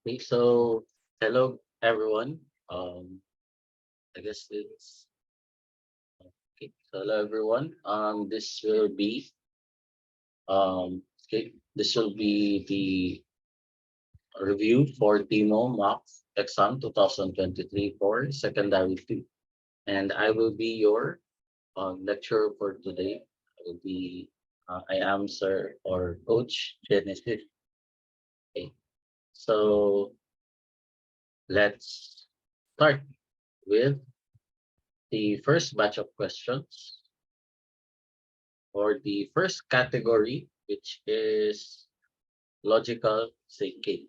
Okay, so hello everyone. I guess it's okay. So hello everyone. This will be the review for TIMO mock exam 2023 for secondary two, and I will be your lecturer for today. I am Sir or Coach Genesis. Okay, so let's start with the first batch of questions for the first category, which is logical thinking.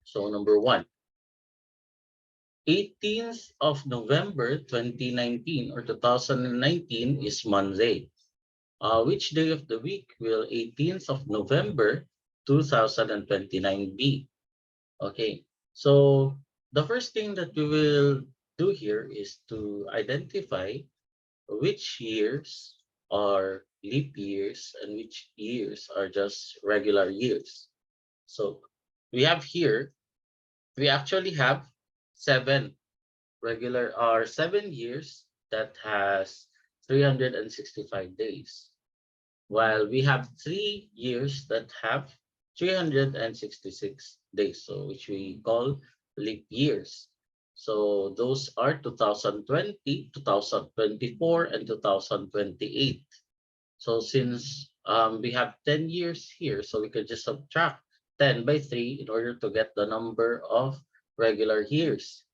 So number one, 18th of November 2019 or 2019 is Monday. Which day of the week will 18th of November 2029 be? Okay, so the first thing that we will do here is to identify which years are leap years and which years are just regular years. So we have here, we actually have seven regular or 7 years that has 365 days, while we have 3 years that have 366 days, so which we call leap years. So those are 2020, 2024, and 2028. So since we have 10 years here, so we could just subtract 10 by 3 in order to get the number of regular years.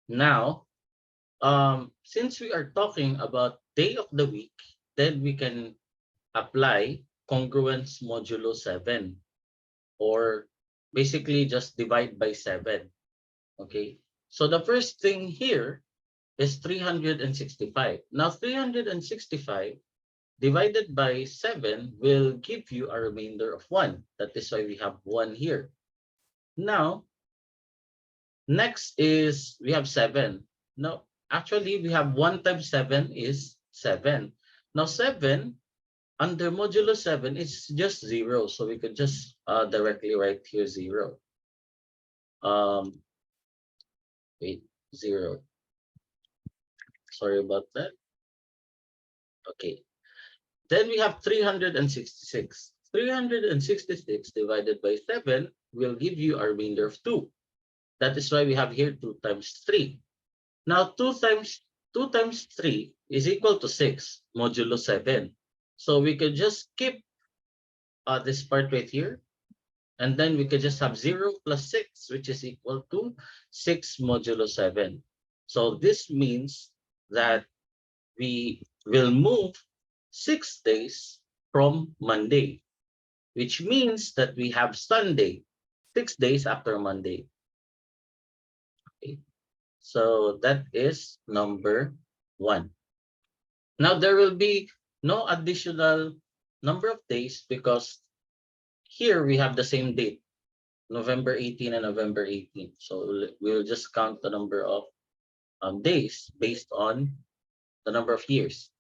Now, since we are talking about day of the week, then we can apply congruence modulo 7, or basically just divide by 7. Okay, so the first thing here is 365. Now 365 divided by 7 will give you a remainder of 1. That is why we have 1 here. Now, next is we have 7. Now, actually, we have 1 times 7 is 7. Now, 7 under modulo 7 is just 0. So we could just directly write here 0. Um, wait, 0. Sorry about that. Okay. Then we have 366. 366 divided by 7 will give you a remainder of 2. That is why we have here 2 times 3. Now 2 times 3 is equal to 6 modulo 7. So we could just skip this part right here. And then we could just have 0 plus 6, which is equal to 6 modulo 7. So this means that we will move 6 days from Monday, which means that we have Sunday, 6 days after Monday. Okay. So that is number 1. Now there will be no additional number of days because here we have the same date, November 18 and November 18. So we'll just count the number of days based on the number of years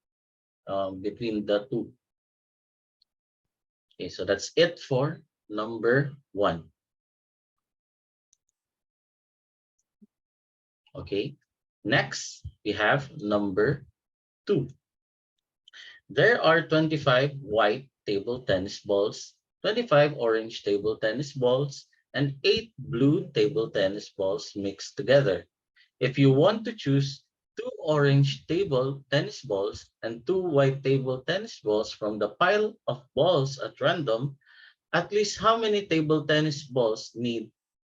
between the two. Okay, so that's it for number 1. Okay, next we have number 2. There are 25 white table tennis balls, 25 orange table tennis balls, and 8 blue table tennis balls mixed together. If you want to choose 2 orange table tennis balls and 2 white table tennis balls from the pile of balls at random, at least how many table tennis balls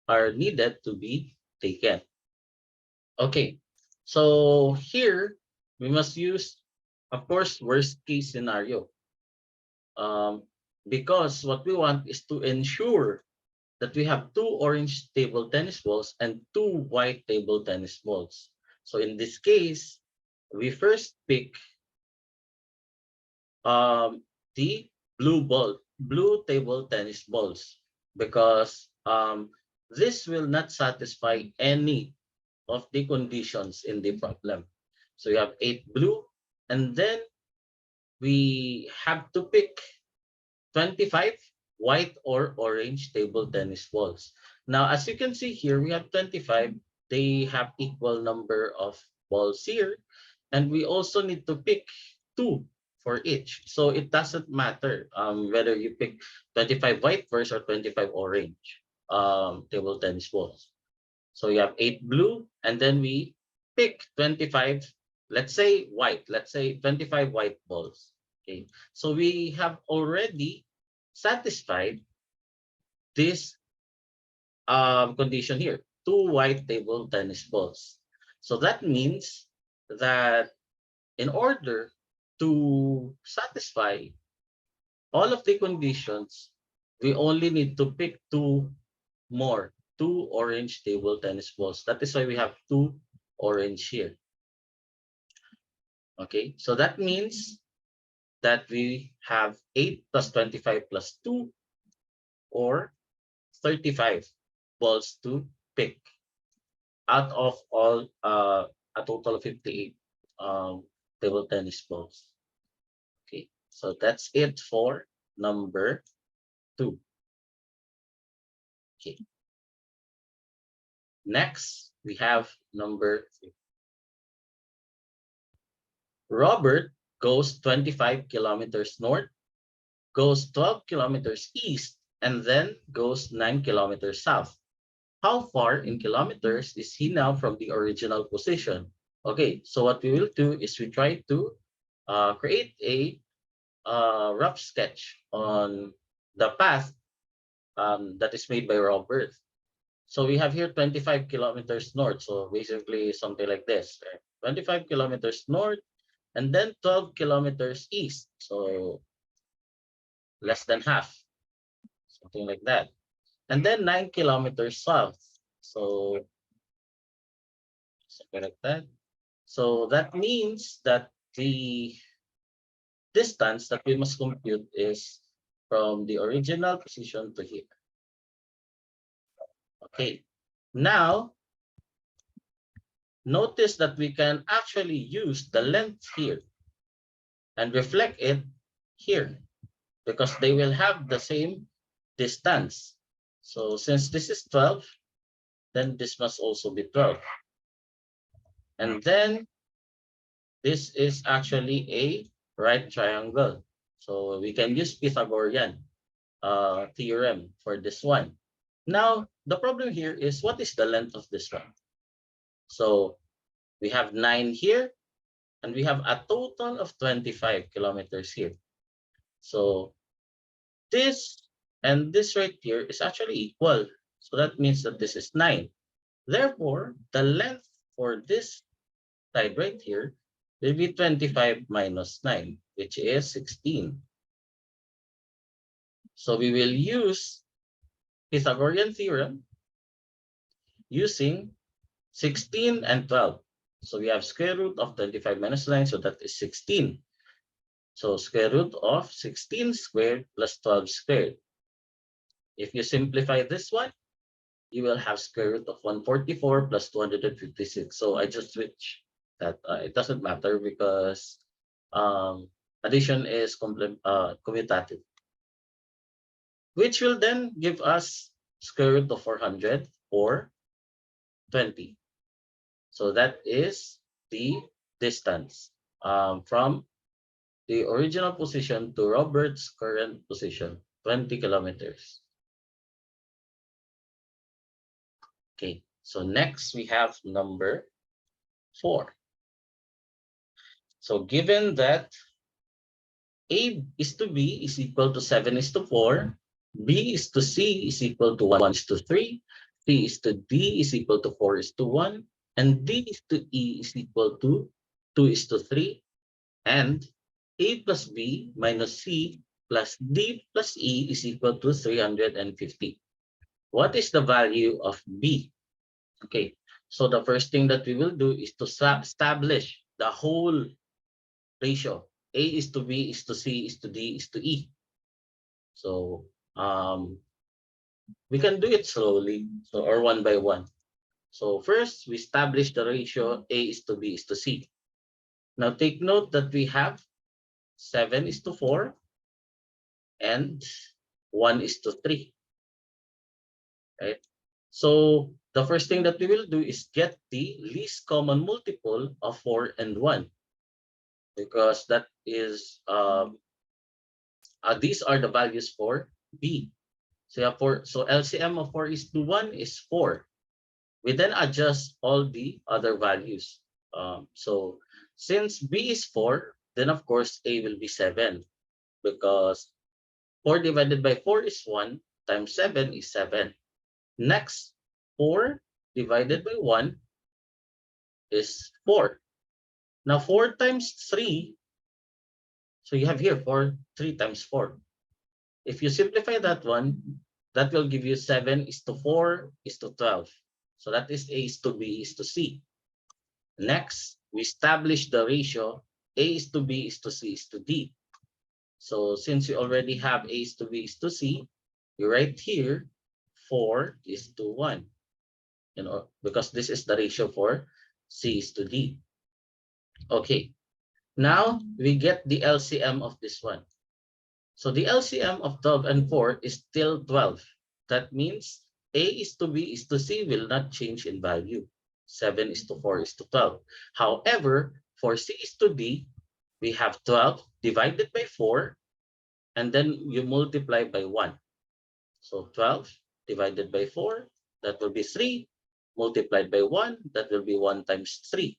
are needed to be taken? Okay, so here we must use, of course, worst case scenario. Because what we want is to ensure that we have 2 orange table tennis balls and 2 white table tennis balls. So in this case, we first pick the blue table tennis balls, because this will not satisfy any of the conditions in the problem. So you have 8 blue, and then we have to pick 25 white or orange table tennis balls. Now, as you can see here, we have 25. They have equal number of balls here. And we also need to pick two for each. So it doesn't matter whether you pick 25 white versus or 25 orange table tennis balls. So you have 8 blue, and then we pick 25, let's say white, let's say 25 white balls. Okay. So we have already satisfied this condition here, two white table tennis balls. So that means that in order to satisfy all of the conditions, we only need to pick more, two orange table tennis balls. That is why we have two orange here. Okay, so that means that we have 8 plus 25 plus 2 or 35 balls to pick out of all a total of 58 table tennis balls. Okay, so that's it for number 2. Okay, next we have number 3. Robert goes 25 kilometers north, goes 12 kilometers east, and then goes 9 kilometers south. How far in kilometers is he now from the original position? Okay, so what we will do is we try to create a rough sketch on the path that is made by Robert. So we have here 25 kilometers north. So basically something like this, right? 25 kilometers north and then 12 kilometers east. So less than half, something like that. And then 9 kilometers south. So something like that. So that means that the distance that we must compute is from the original position to here. Okay. Now, notice that we can actually use the length here and reflect it here because they will have the same distance. So since this is 12, then this must also be 12. And then this is actually a right triangle. So we can use Pythagorean theorem for this one. Now, the problem here is what is the length of this one? So we have 9 here, and we have a total of 25 kilometers here. So this and this right here is actually equal. So that means that this is 9. Therefore, the length for this side right here will be 25 minus 9, which is 16. So we will use Pythagorean theorem using 16 and 12. So we have square root of 25 minus 9, so that is 16. So square root of 16 squared plus 12 squared. If you simplify this one, you will have square root of 144 plus 256. So I just switch that. It doesn't matter because addition is commutative, which will then give us square root of 400 or 20. So that is the distance from the original position to Robert's current position, 20 kilometers. Okay, so next we have number 4. So given that A is to B is equal to 7 is to 4, B is to C is equal to 1 is to 3, C is to D is equal to 4 is to 1, and D is to E is equal to 2 is to 3, and A plus B minus C plus D plus E is equal to 350. What is the value of B? Okay, so the first thing that we will do is to establish the whole ratio. A is to B is to C is to D is to E. So we can do it slowly, so or one by one. So first, we establish the ratio A is to B is to C. Now take note that we have 7 is to 4 and 1:3, right? So the first thing that we will do is get the least common multiple of 4 and 1, because that is these are the values for B. So yeah, so LCM of 4:1 is 4. We then adjust all the other values. So since B is 4, then of course A will be 7, because 4 divided by 4 is 1 times 7 is 7. Next, 4 divided by 1 is 4. Now 4 times 3, so you have here 3 times 4. If you simplify that one, that will give you 7:4:12. So that is A is to B is to C. Next, we establish the ratio A is to B is to C is to D. So since you already have A is to B is to C, you write here 4:1, because this is the ratio for C is to D. Okay, now we get the LCM of this one. So the LCM of 12 and 4 is still 12. That means A is to B is to C will not change in value. 7:4:12. However, for C is to D, we have 12 divided by 4, and then you multiply by 1. So 12 divided by 4, that will be 3, multiplied by 1, that will be 1 times 3,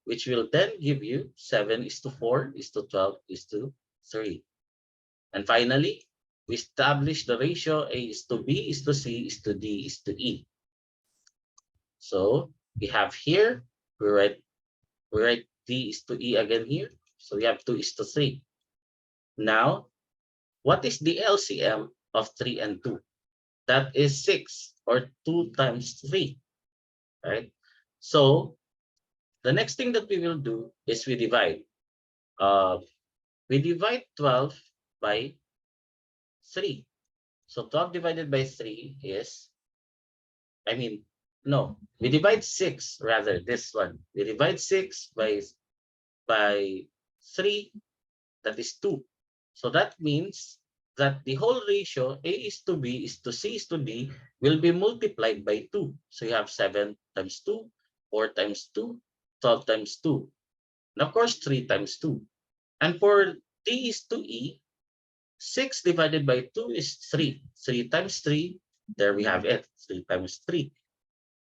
which will then give you 7:4:12:3. And finally, we establish the ratio A is to B is to C is to D is to E. So we have here, we write D is to E again here. So we have 2:3. Now, what is the LCM of 3 and 2? That is 6, or 2 times 3, right? So the next thing that we will do is we divide. We divide 12 by 3. So 12 divided by 3 is, no, we divide 6, rather, this one. We divide 6 by 3, that is 2. So that means that the whole ratio A is to B is to C is to D will be multiplied by 2. So you have 7 times 2, 4 times 2, 12 times 2, and of course 3 times 2. And for D is to E, 6 divided by 2 is 3. 3 times 3, there we have it, 3 times 3.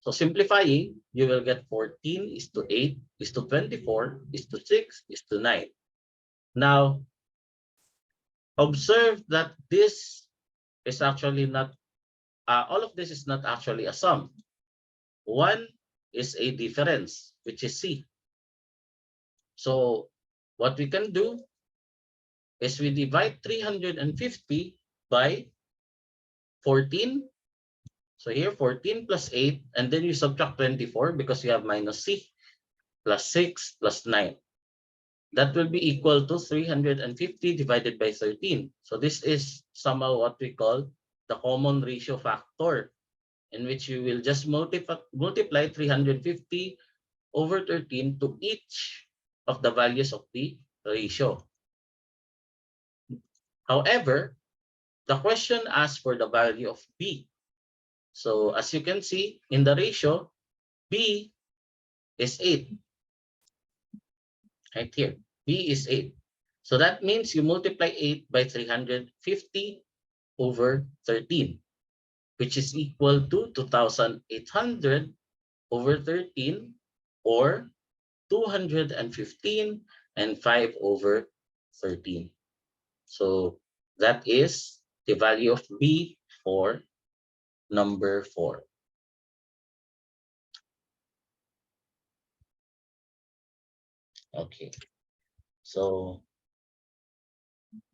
So simplifying, you will get 14:8:24:6:9. Now, observe that this is actually not, all of this is not actually a sum. One is a difference, which is C. So what we can do is we divide 350 by 14. So here 14 plus 8, and then you subtract 24 because you have minus C, plus 6 plus 9. That will be equal to 350 divided by 13. So this is somehow what we call the common ratio factor, in which you will just multiply 350 over 13 to each of the values of the ratio. However, the question asks for the value of B. So as you can see in the ratio, B is 8. Right here, B is 8. So that means you multiply 8 by 350 over 13, which is equal to 2,800 over 13, or 215 and 5 over 13. So that is the value of B for number 4. Okay, so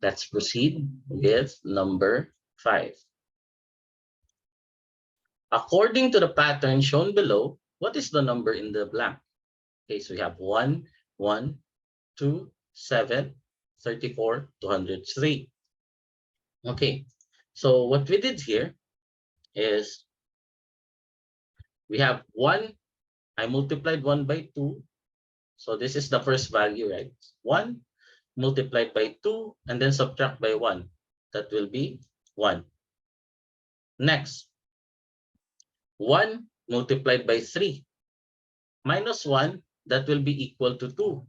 let's proceed with number 5. According to the pattern shown below, what is the number in the blank? Okay, so we have 1, 1, 2, 7, 34, 203. Okay, so what we did here is we have 1, I multiplied 1 by 2. So this is the first value, right? 1 multiplied by 2 and then subtract by 1. That will be 1. Next, 1 multiplied by 3 minus 1, that will be equal to 2.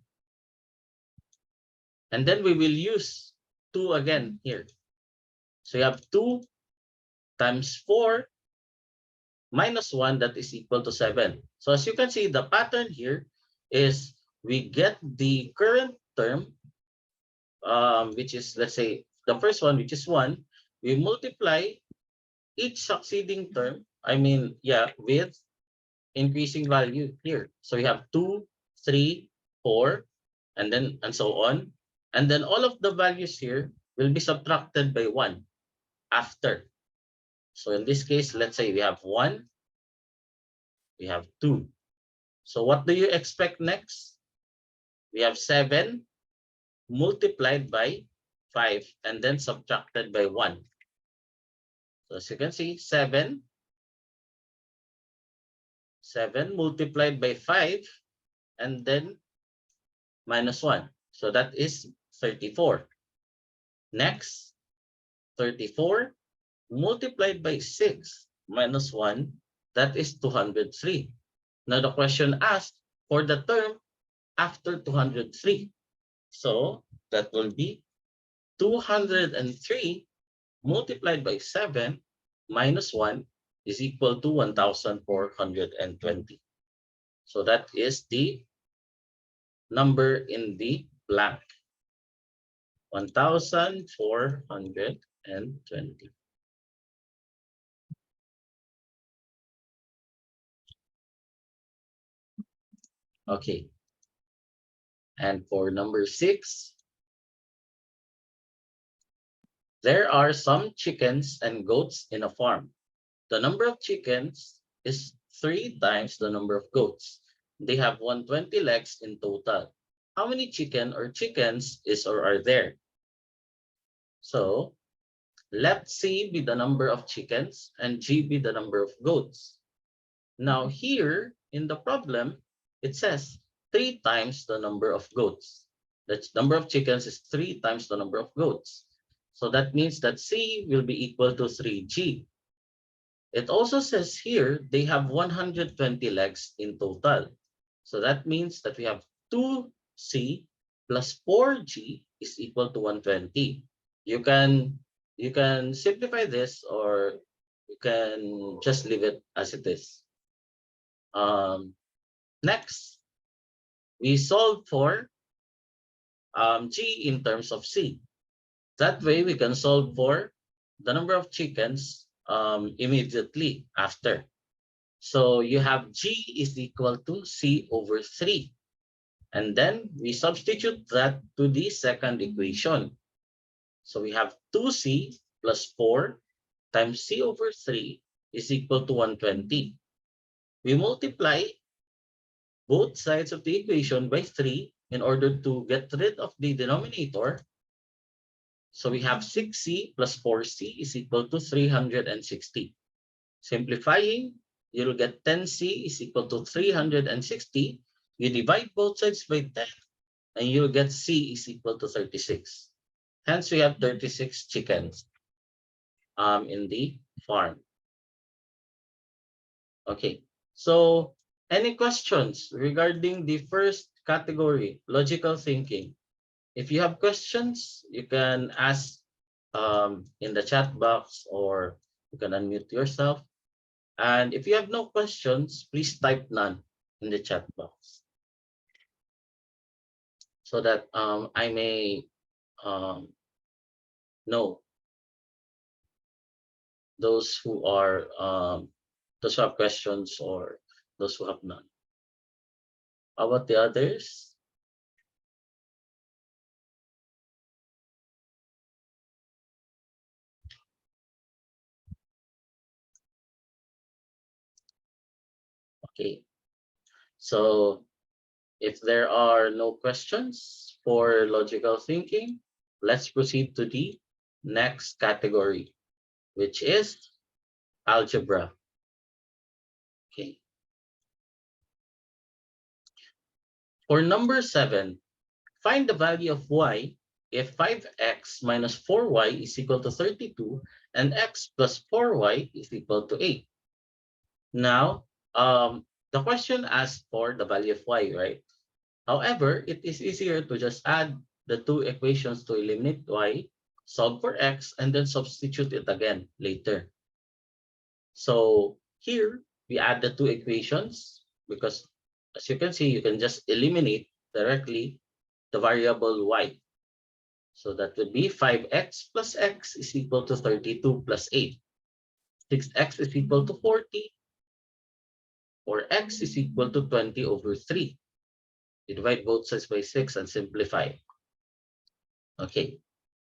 And then we will use 2 again here. So you have 2 times 4 minus 1, that is equal to 7. So as you can see, the pattern here is we get the current term, which is, let's say, the first one, which is 1. We multiply each succeeding term, with increasing value here. So we have 2, 3, 4, and so on. And then all of the values here will be subtracted by 1 after. So in this case, let's say we have 1, we have 2. So what do you expect next? We have 7 multiplied by 5 and then subtracted by 1. So as you can see, 7 multiplied by 5 and then minus 1. So that is 34. Next, 34 multiplied by 6 minus 1, that is 203. Now the question asked for the term after 203. So that will be 203 multiplied by 7 minus 1 is equal to 1,420. So that is the number in the blank, 1,420. Okay. And for number 6, there are some chickens and goats in a farm. The number of chickens is 3 times the number of goats. They have 120 legs in total. How many chickens is or are there? So let C be the number of chickens and G be the number of goats. Now here in the problem, it says 3 times the number of goats. The number of chickens is 3 times the number of goats. So that means that C will be equal to 3G. It also says here they have 120 legs in total. So that means that we have 2C plus 4G is equal to 120. You can simplify this, or you can just leave it as it is. Next, we solve for G in terms of C. That way we can solve for the number of chickens immediately after. So you have G is equal to C over 3. And then we substitute that to the second equation. So we have 2C plus 4 times C over 3 is equal to 120. We multiply both sides of the equation by 3 in order to get rid of the denominator. So we have 6C plus 4C is equal to 360. Simplifying, you'll get 10C is equal to 360. You divide both sides by 10, and you'll get C is equal to 36. Hence, we have 36 chickens in the farm. Okay, so any questions regarding the first category, logical thinking? If you have questions, you can ask in the chat box, or you can unmute yourself. And if you have no questions, please type none in the chat box so that I may know those who have questions or those who have none. How about the others? Okay, so if there are no questions for logical thinking, let's proceed to the next category, which is algebra. Okay. For number 7, find the value of y if 5x minus 4y is equal to 32 and x plus 4y is equal to 8. Now, the question asks for the value of y, right? However, it is easier to just add the two equations to eliminate y, solve for x, and then substitute it again later. So here, we add the two equations because, as you can see, you can just eliminate directly the variable y. So that would be 5x plus x is equal to 32 plus 8. 6x is equal to 40, or x is equal to 20 over 3. You divide both sides by 6 and simplify. Okay.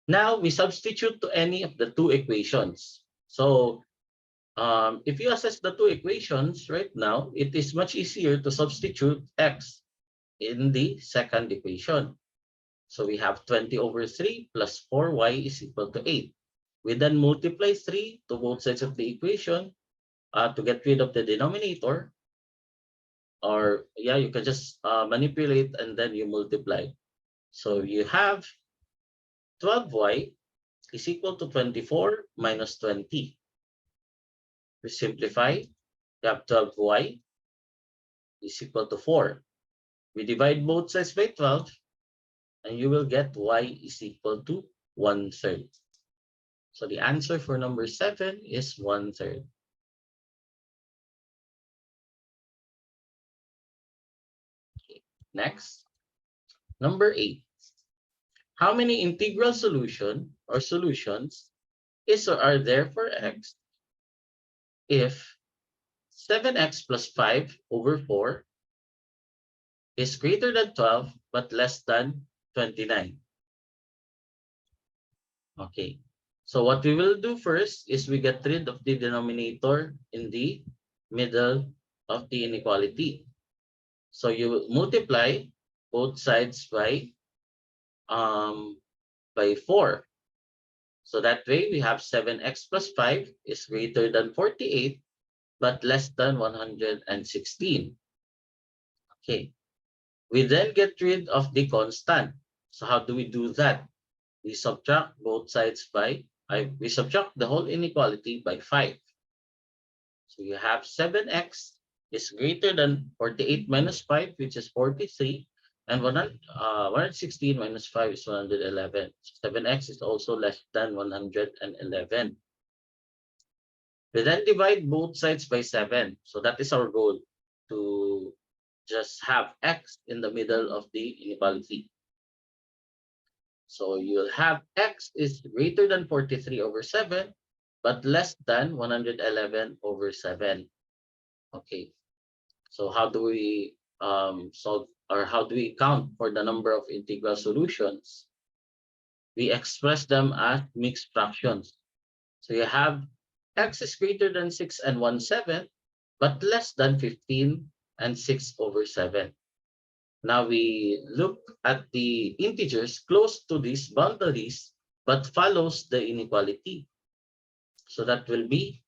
Now we substitute to any of the two equations. So if you assess the two equations right now, it is much easier to substitute x in the second equation. So we have 20 over 3 plus 4y is equal to 8. We then multiply 3 to both sides of the equation to get rid of the denominator. Or yeah, you can just manipulate and then you multiply. So you have 12y is equal to 24 minus 20. We simplify, you have 12y is equal to 4. We divide both sides by 12, and you will get y is equal to 1/3. So the answer for number 7 is 1/3. Okay. Next, number 8. How many integral solutions is or are there for x if 7x plus 5 over 4 is greater than 12 but less than 29? Okay, so what we will do first is we get rid of the denominator in the middle of the inequality. So you will multiply both sides by 4. So that way we have 7x plus 5 is greater than 48 but less than 116. Okay, we then get rid of the constant. So how do we do that? We subtract both sides we subtract the whole inequality by 5. So you have 7x is greater than 48 minus 5, which is 43, and 116 minus 5 is 111. 7x is also less than 111. We then divide both sides by 7. So that is our goal, to just have x in the middle of the inequality. So you'll have x is greater than 43 over 7, but less than 111 over 7. Okay, so how do we solve, or how do we count for the number of integral solutions? We express them as mixed fractions. So you have x is greater than 6 and 1/7, but less than 15 and 6 over 7. Now we look at the integers close to these boundaries, but follows the inequality. So that will be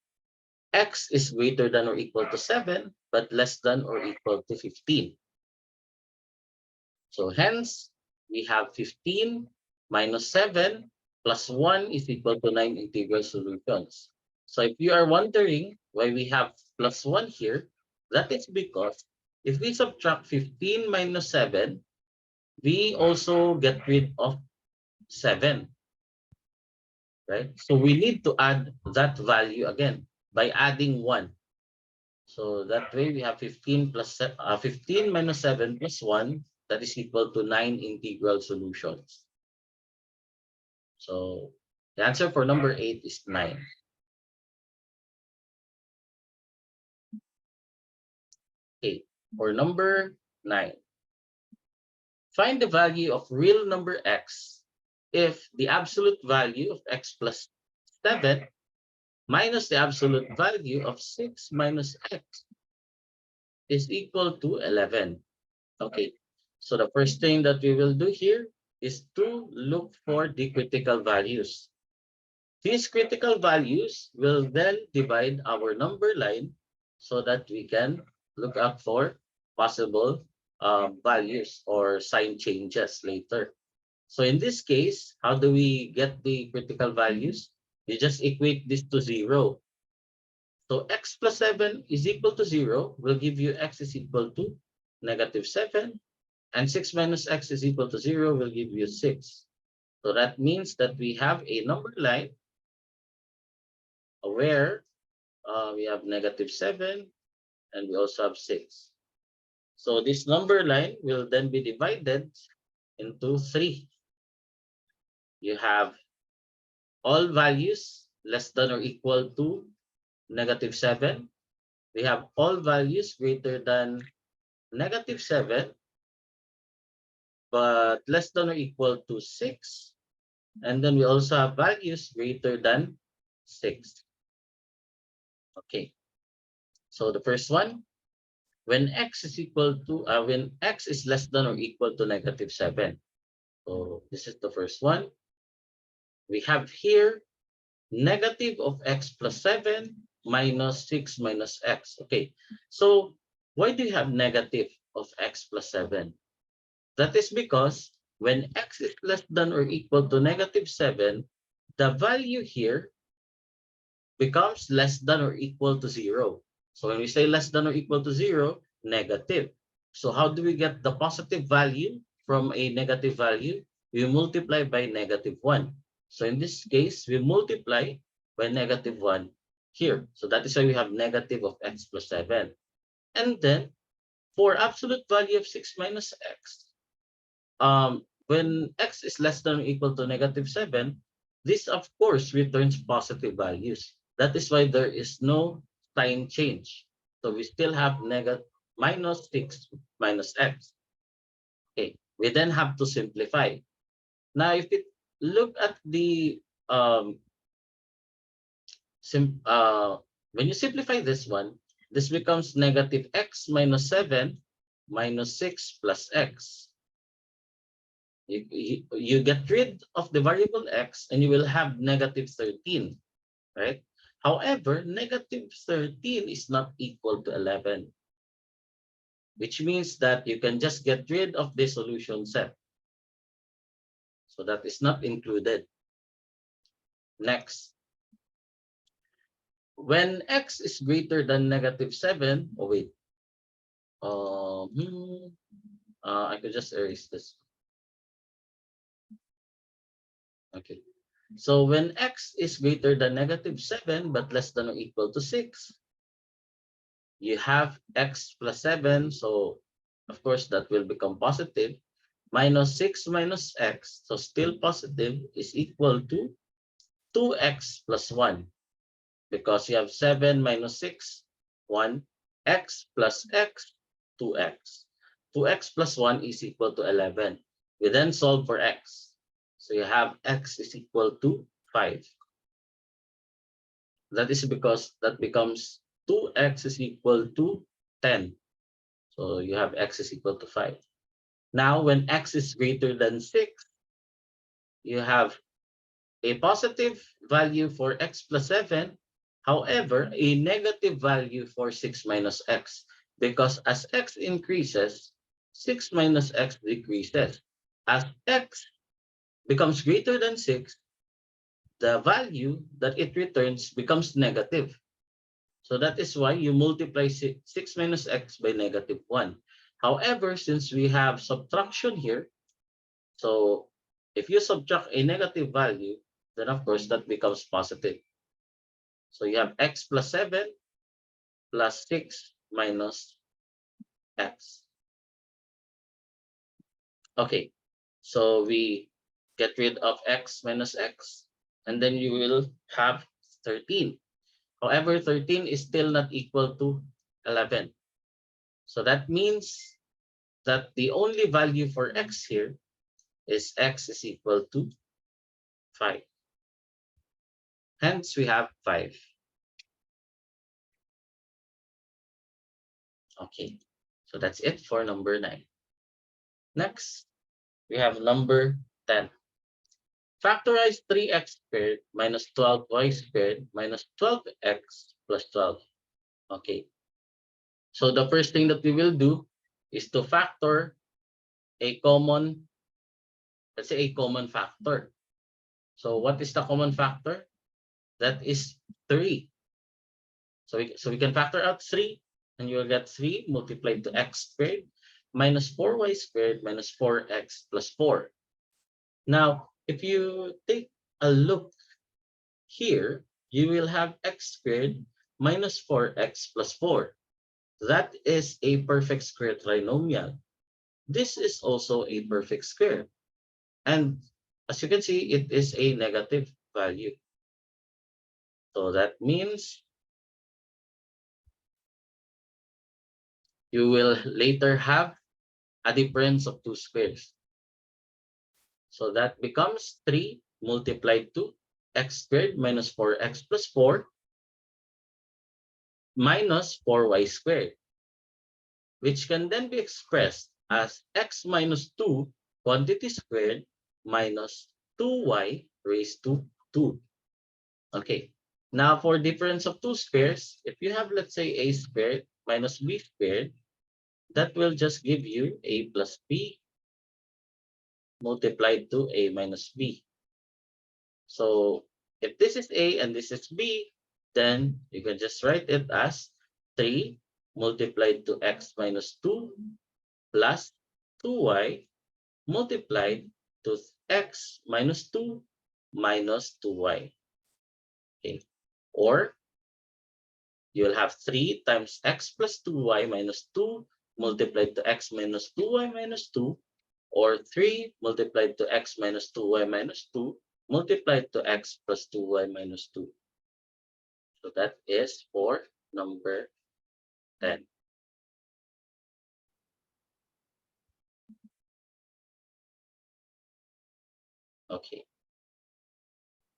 x is greater than or equal to 7, but less than or equal to 15. So hence, we have 15 minus 7 plus 1 is equal to 9 integral solutions. So if you are wondering why we have plus 1 here, that is because if we subtract 15 minus 7, we also get rid of 7, right? So we need to add that value again by adding 1. So that way we have 15 minus 7 plus 1, that is equal to 9 integral solutions. So the answer for number 8 is 9. Okay, for number 9. Find the value of real number x if the absolute value of x plus 7 minus the absolute value of 6 minus x is equal to 11. Okay, so the first thing that we will do here is to look for the critical values. These critical values will then divide our number line so that we can look up for possible values or sign changes later. So in this case, how do we get the critical values? You just equate this to 0. So x plus 7 is equal to 0 will give you x is equal to -7. And 6 minus x is equal to 0 will give you 6. So that means that we have a number line where we have -7 and we also have 6. So this number line will then be divided into 3. You have all values less than or equal to -7. We have all values greater than -7 but less than or equal to 6. And then we also have values greater than 6. Okay. So the first one, when x is equal to, when x is less than or equal to -7. So this is the first one. We have here negative of x plus 7 minus 6 minus x. Okay. So why do you have negative of x plus 7? That is because when x is less than or equal to -7, the value here becomes less than or equal to 0. So when we say less than or equal to 0, negative. So how do we get the positive value from a negative value? We multiply by -1. So in this case, we multiply by -1 here. So that is why we have negative of x plus 7. And then for absolute value of 6 minus x, when x is less than or equal to -7, this of course returns positive values. That is why there is no sign change. So we still have negative -6 minus x. Okay, we then have to simplify. Now, if we look at the when you simplify this one, this becomes negative x minus 7 minus 6 plus x. You get rid of the variable x and you will have -13, right? However, -13 is not equal to 11, which means that you can just get rid of the solution set. So that is not included. Next, when x is greater than -7, oh wait, I could just erase this. Okay. So when x is greater than -7 but less than or equal to 6, you have x plus 7. So of course that will become positive. Minus 6 minus x, so still positive, is equal to 2x plus 1. Because you have 7 minus 6, 1. X plus x, 2x. 2x plus 1 is equal to 11. We then solve for x. So you have x is equal to 5. That is because that becomes 2x is equal to 10. So you have x is equal to 5. Now, when x is greater than 6, you have a positive value for x plus 7. However, a negative value for 6 minus x. Because as x increases, 6 minus x decreases. As x becomes greater than 6, the value that it returns becomes negative. So that is why you multiply 6 minus x by -1. However, since we have subtraction here, so if you subtract a negative value, then of course that becomes positive. So you have x plus 7 plus 6 minus x. Okay, so we get rid of x minus x, and then you will have 13. However, 13 is still not equal to 11. So that means that the only value for x here is x is equal to 5. Hence, we have 5. Okay, so that's it for number 9. Next, we have number 10. Factorize 3x squared minus 12y squared minus 12x plus 12. Okay, so the first thing that we will do is to factor a common, let's say a common factor. So what is the common factor? That is 3. So we can factor out 3, and you will get 3 multiplied to x squared minus 4y squared minus 4x plus 4. Now, if you take a look here, you will have x squared minus 4x plus 4. That is a perfect square trinomial. This is also a perfect square. And as you can see, it is a negative value. So that means you will later have a difference of two squares. So that becomes 3 multiplied to x squared minus 4x plus 4 minus 4y squared, which can then be expressed as x minus 2 quantity squared minus 2y raised to 2. Okay. Now for difference of two squares, if you have, let's say, a squared minus b squared, that will just give you a plus b multiplied to a minus b. So if this is a and this is b, then you can just write it as 3 multiplied to x minus 2 plus 2y multiplied to x minus 2 minus 2y. Okay. Or you will have 3 times x plus 2y minus 2 multiplied to x minus 2y minus 2, or 3 multiplied to x minus 2y minus 2 multiplied to x plus 2y minus 2. So that is for number 10. Okay,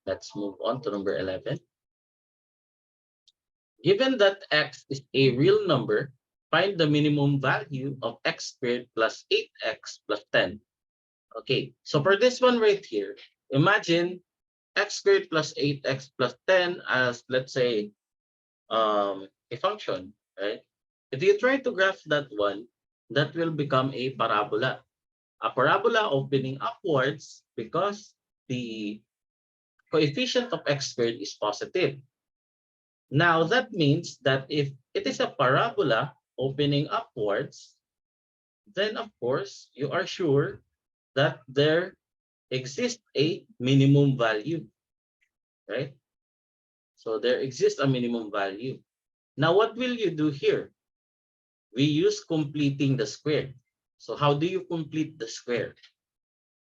let's move on to number 11. Given that x is a real number, find the minimum value of x squared plus 8x plus 10. Okay, so for this one right here, imagine x squared plus 8x plus 10 as, let's say, a function, right? If you try to graph that one, that will become a parabola. A parabola opening upwards because the coefficient of x squared is positive. Now, that means that if it is a parabola opening upwards, then of course, you are sure that there exists a minimum value, right? So there exists a minimum value. Now, what will you do here? We use completing the square. So how do you complete the square?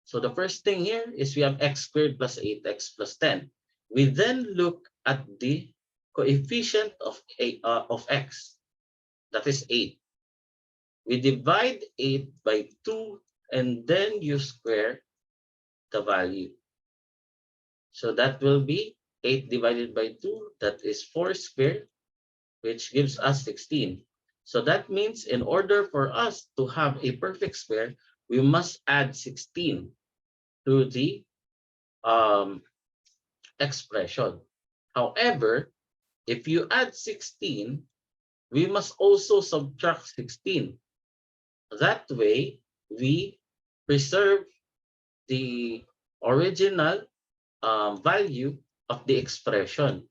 So the first thing here is we have x squared plus 8x plus 10. We then look at the coefficient of x, that is 8. We divide 8 by 2 and then you square the value. So that will be 8 divided by 2, that is 4 squared, which gives us 16. So that means in order for us to have a perfect square, we must add 16 to the expression. However, if you add 16, we must also subtract 16. That way, we preserve the original value of the expression.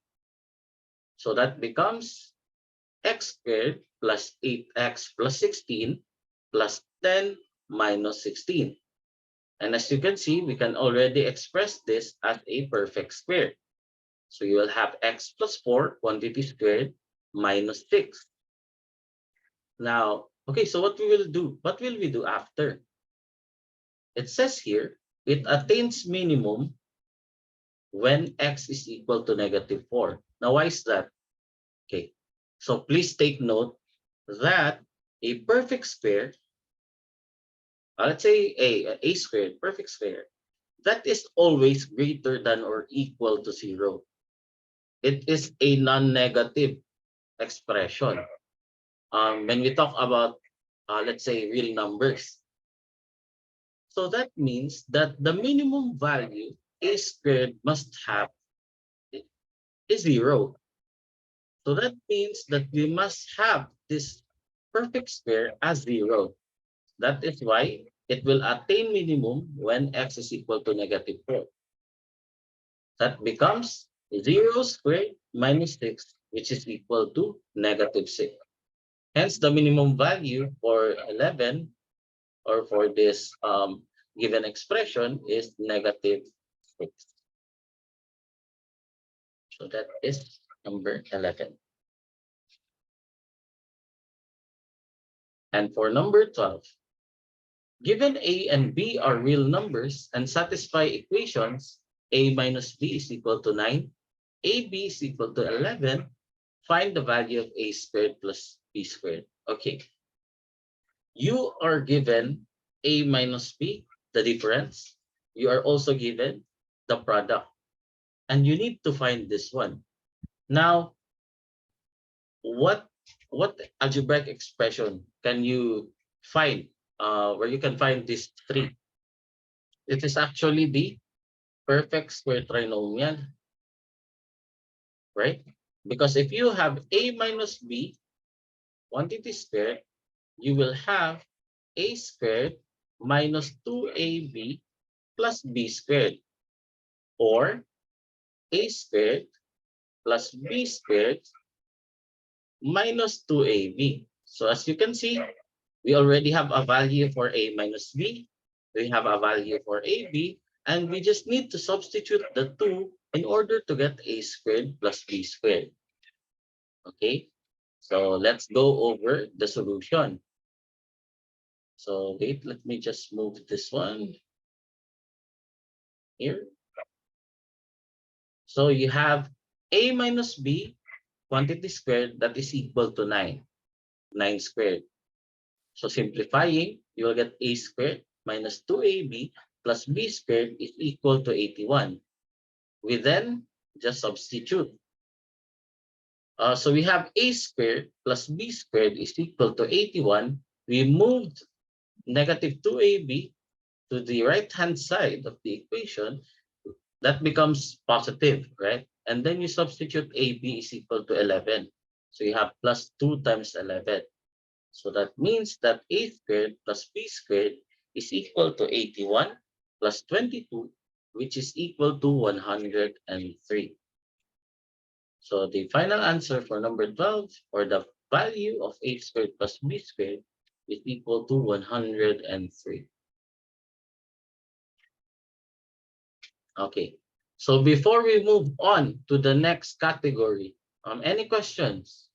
So that becomes x squared plus 8x plus 16 plus 10 minus 16. And as you can see, we can already express this as a perfect square. So you will have x plus 4 quantity squared minus 6. Now, okay, so what we will do? What will we do after? It says here, it attains minimum when x is equal to negative 4. Now, why is that? Okay, so please take note that a perfect square, let's say a squared, perfect square, that is always greater than or equal to 0. It is a non-negative expression. When we talk about, let's say, real numbers. So that means that the minimum value a squared must have is 0. So that means that we must have this perfect square as 0. That is why it will attain minimum when x is equal to negative 4. That becomes 0 squared minus 6, which is equal to -6. Hence, the minimum value for 11 or for this given expression is -6. So that is number 11. And for number 12, given A and B are real numbers and satisfy equations, A minus B is equal to 9, AB is equal to 11, find the value of A squared plus B squared. Okay, you are given A minus B, the difference. You are also given the product. And you need to find this one. Now, what algebraic expression can you find where you can find these three? It is actually the perfect square trinomial, right? Because if you have A minus B quantity squared, you will have A squared minus 2AB plus B squared, or A squared plus B squared minus 2AB. So as you can see, we already have a value for A minus B. We have a value for AB, and we just need to substitute the two in order to get A squared plus B squared. Okay, so let's go over the solution. So wait, let me just move this one here. So you have A minus B quantity squared, that is equal to 9. 9 squared. So simplifying, you will get A squared minus 2AB plus B squared is equal to 81. We then just substitute. So we have A squared plus B squared is equal to 81. We moved negative 2AB to the right-hand side of the equation. That becomes positive, right? And then you substitute AB is equal to 11. So you have plus 2 times 11. So that means that A squared plus B squared is equal to 81 plus 22, which is equal to 103. So the final answer for number 12, or the value of A squared plus B squared, is equal to 103. Okay. So before we move on to the next category, any questions?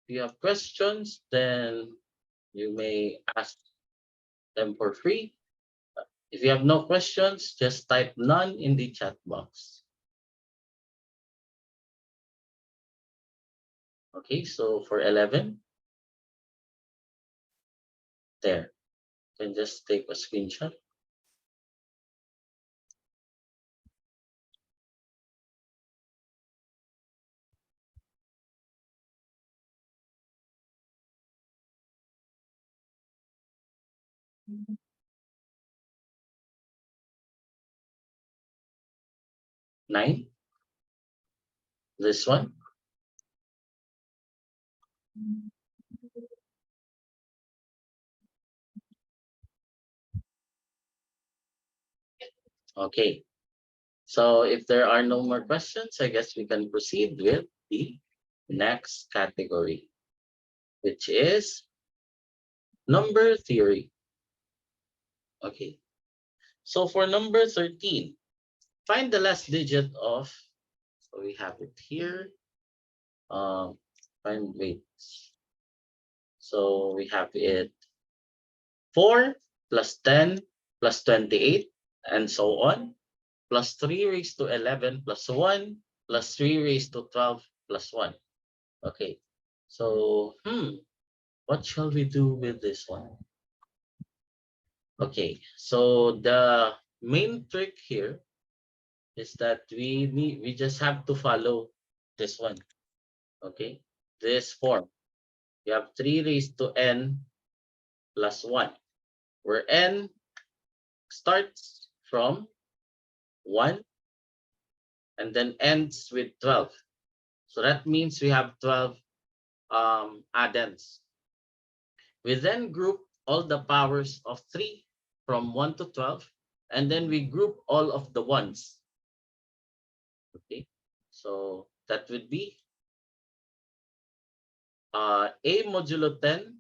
If you have questions, then you may ask them for free. If you have no questions, just type none in the chat box. Okay, so for 11, there. You can just take a screenshot. Nine, this one. Okay, so if there are no more questions, I guess we can proceed with the next category, which is number theory. Okay, so for number 13, find the last digit of, so we have it here. Find, wait. So we have it 4 plus 10 plus 28 and so on, plus 3 raised to 11 plus 1 plus 3 raised to 12 plus 1. Okay, so what shall we do with this one? Okay, so the main trick here is that we just have to follow this one. Okay, this form. You have 3 raised to n plus 1, where n starts from 1 and then ends with 12. So that means we have 12 addends. We then group all the powers of 3 from 1 to 12, and then we group all of the ones. Okay, so that would be a modulo 10.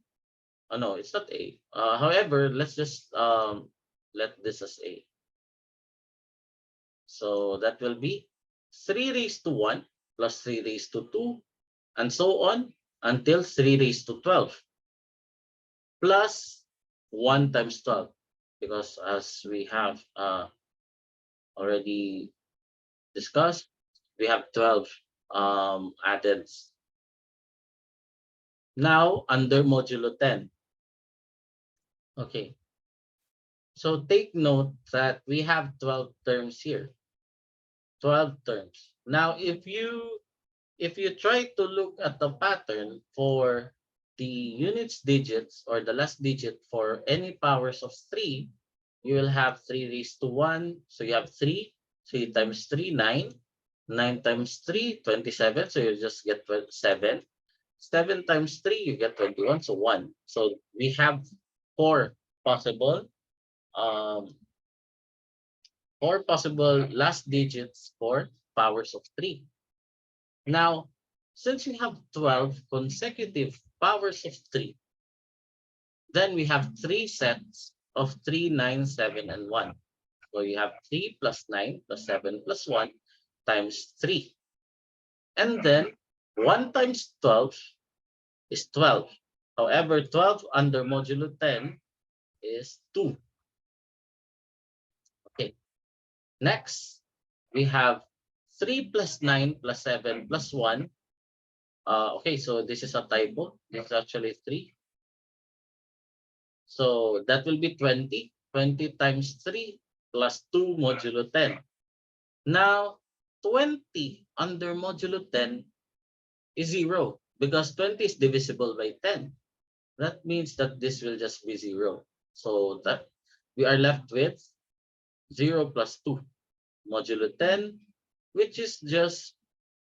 Oh, no, it's not a. However, let's just let this as a. So that will be 3 raised to 1 plus 3 raised to 2 and so on until 3 raised to 12 plus 1 times 12, because as we have already discussed, we have 12 added. Now under modulo 10. Okay, so take note that we have 12 terms here. 12 terms. Now if you try to look at the pattern for the units digits or the last digit for any powers of 3, you will have 3 raised to 1. So you have 3. 3 times 3, 9. 9 times 3, 27. So you just get 7. 7 times 3, you get 21. So 1. So we have four possible um, last digits for powers of 3. Now, since we have 12 consecutive powers of 3, then we have 3 sets of 3, 9, 7, and 1. So you have 3 plus 9 plus 7 plus 1 times 3. And then 1 times 12 is 12. However, 12 under modulo 10 is 2. Okay. Next, we have 3 plus 9 plus 7 plus 1. Okay, so this is a typo. This is actually 3. So that will be 20. 20 times 3 plus 2 modulo 10. Now, 20 under modulo 10 is 0 because 20 is divisible by 10. That means that this will just be 0. So that we are left with 0 plus 2 modulo 10, which is just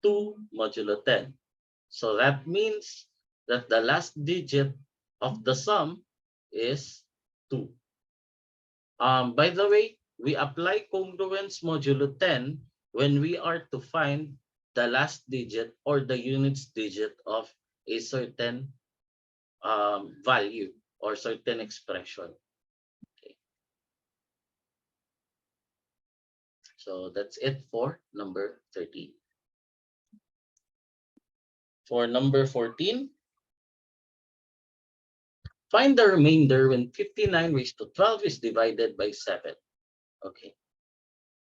2 modulo 10. So that means that the last digit of the sum is 2. By the way, we apply congruence modulo 10 when we are to find the last digit or the units digit of a certain value or certain expression. Okay. So that's it for number 13. For number 14, find the remainder when 59 raised to 12 is divided by 7. Okay.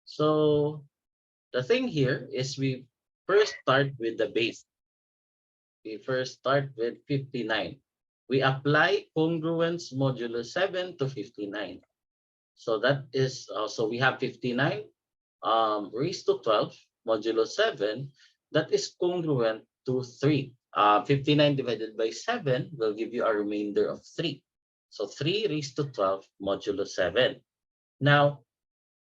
So the thing here is we first start with the base. We first start with 59. We apply congruence modulo 7 to 59. So that is, so we have 59 raised to 12 modulo 7. That is congruent to 3. 59 divided by 7 will give you a remainder of 3. So 3 raised to 12 modulo 7. Now,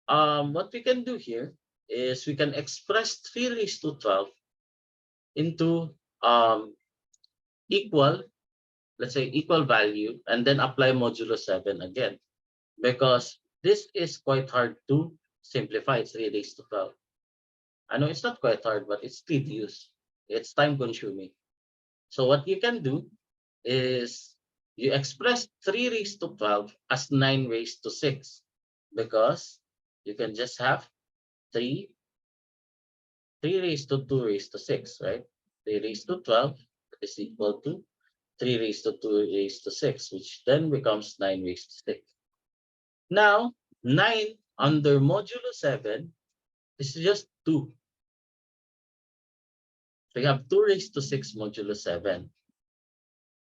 what we can do here is we can express 3 raised to 12 into equal, let's say equal value, and then apply modulo 7 again, because this is quite hard to simplify. 3 raised to 12. I know it's not quite hard, but it's tedious. It's time consuming. So what you can do is you express 3 raised to 12 as 9 raised to 6, because you can just have 3 raised to 2 raised to 6, right? 3 raised to 12 is equal to 3 raised to 2 raised to 6, which then becomes 9 raised to 6. Now, 9 under modulo 7 is just 2. So you have 2 raised to 6 modulo 7.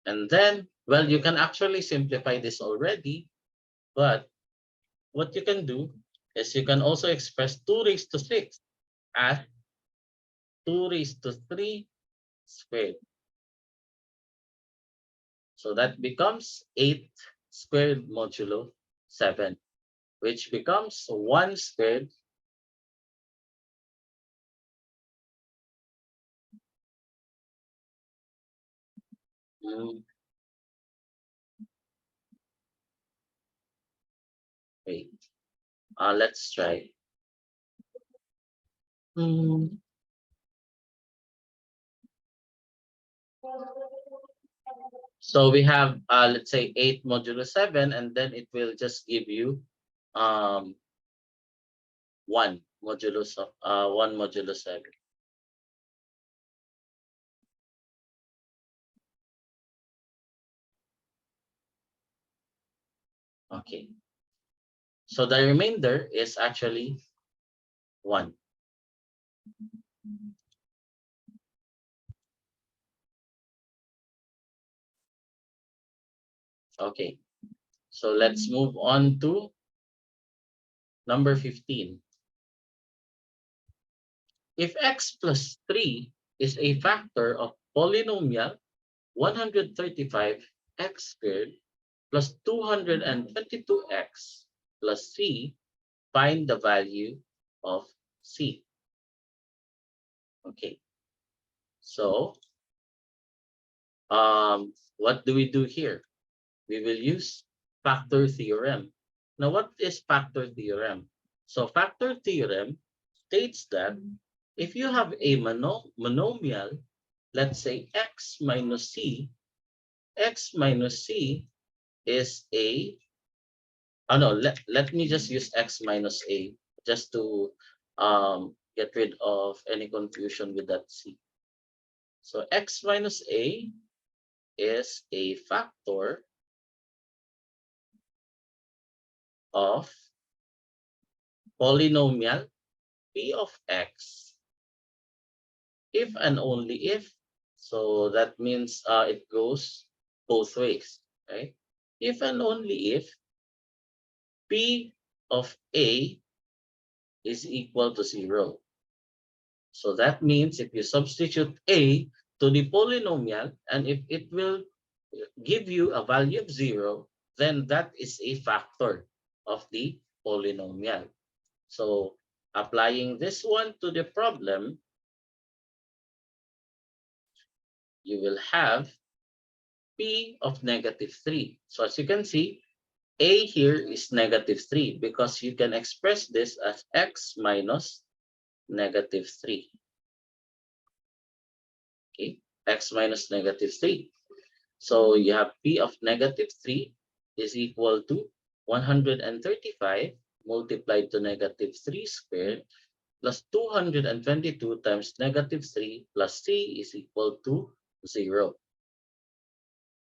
And then, well, you can actually simplify this already, but what you can do is you can also express 2 raised to 6 as 2 raised to 3 squared. So that becomes 8 squared modulo 7, which becomes 1 squared wait, let's try. Hmm. So we have, let's say 8 modulo 7, and then it will just give you um, 1 modulo 7. Okay. So the remainder is actually 1. Okay. So let's move on to number 15. If x plus 3 is a factor of polynomial 135 x squared plus 222x plus c, find the value of c. Okay. So what do we do here? We will use factor theorem. Now, what is factor theorem? So factor theorem states that if you have a monomial, let's say x minus c is a, oh no, let me just use x minus a just to get rid of any confusion with that c. So x minus a is a factor of polynomial p of x if and only if. So that means it goes both ways, right? If and only if p of a is equal to 0. So that means if you substitute a to the polynomial, and if it will give you a value of 0, then that is a factor of the polynomial. So applying this one to the problem, you will have p of negative 3. So as you can see, a here is negative 3 because you can express this as x minus negative 3. Okay, x minus negative 3. So you have p of negative 3 is equal to 135 multiplied to negative 3 squared plus 222 times negative 3 plus c is equal to 0.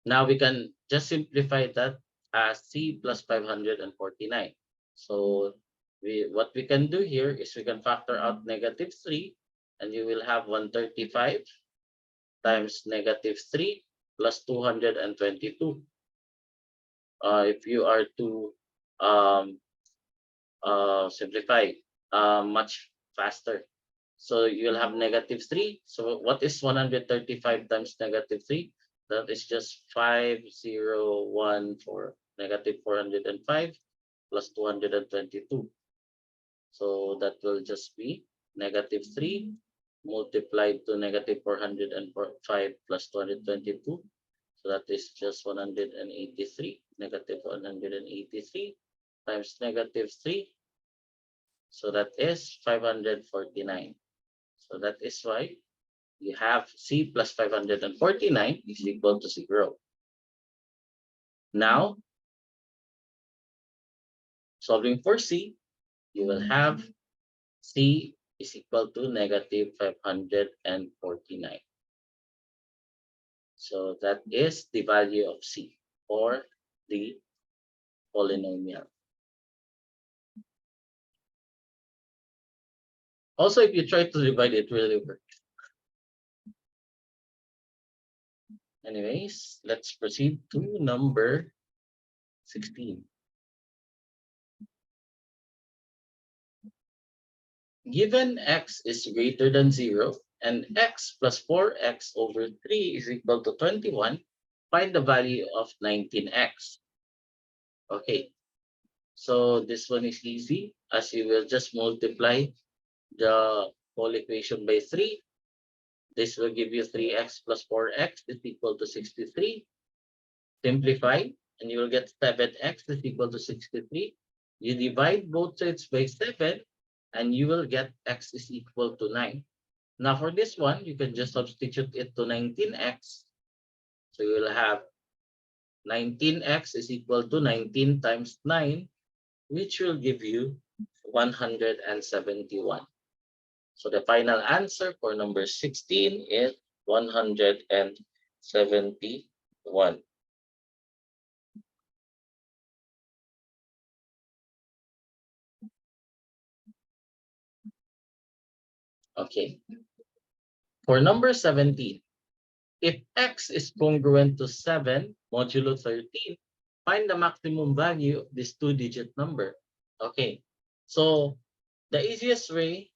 Now we can just simplify that as c plus 549. So what we can do here is we can factor out negative 3, and you will have 135 times negative 3 plus 222. If you are to um, simplify much faster. So you'll have negative 3. So what is 135 times negative 3? That is just 5014, negative 405 plus 222. So that will just be negative 3 multiplied to negative 405 plus 222. So that is just 183, negative 183 times negative 3. So that is 549. So that is why you have c plus 549 is equal to 0. Now, solving for c, you will have c is equal to negative 549. So that is the value of c for the polynomial. Also, if you try to divide, it really works. Anyways, let's proceed to number 16. Given x is greater than 0 and x plus 4x over 3 is equal to 21, find the value of 19x. Okay, so this one is easy, as you will just multiply the whole equation by 3. This will give you 3x plus 4x is equal to 63. Simplify, and you will get 7x is equal to 63. You divide both sides by 7, and you will get x is equal to 9. Now for this one, you can just substitute it to 19x. So you will have 19x is equal to 19 times 9, which will give you 171. So the final answer for number 16 is 171. Okay. For number 17, if x is congruent to 7 modulo 13, find the maximum value of this two-digit number. Okay. So the easiest way,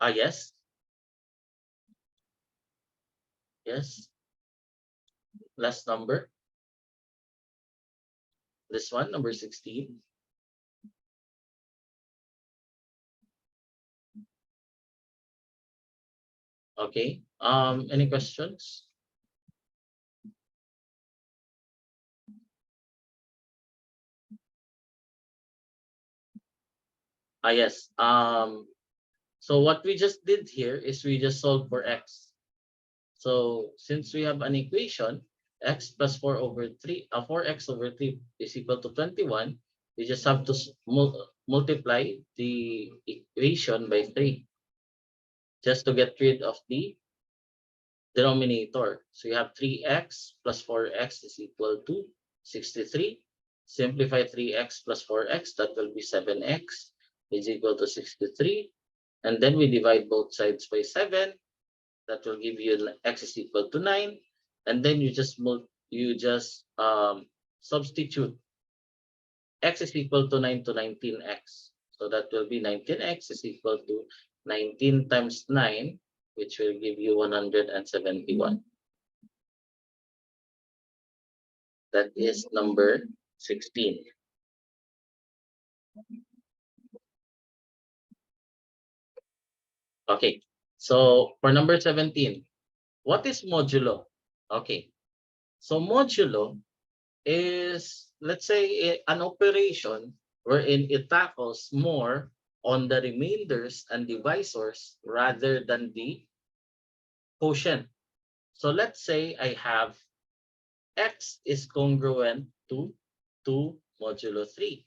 yes, yes, last number, this one, number 16. Okay. Any questions? Yes. So what we just did here is we just solved for x. So since we have an equation, x plus 4 over 3, 4x over 3 is equal to 21, we just have to multiply the equation by 3 just to get rid of the denominator. So you have 3x plus 4x is equal to 63. Simplify 3x plus 4x, that will be 7x is equal to 63. And then we divide both sides by 7. That will give you x is equal to 9. And then you just substitute x is equal to 9 to 19x. So that will be 19x is equal to 19 times 9, which will give you 171. That is number 16. Okay, so for number 17, what is modulo? Okay, so modulo is, let's say, an operation wherein it tackles more on the remainders and divisors rather than the quotient. So let's say I have x is congruent to 2 modulo 3.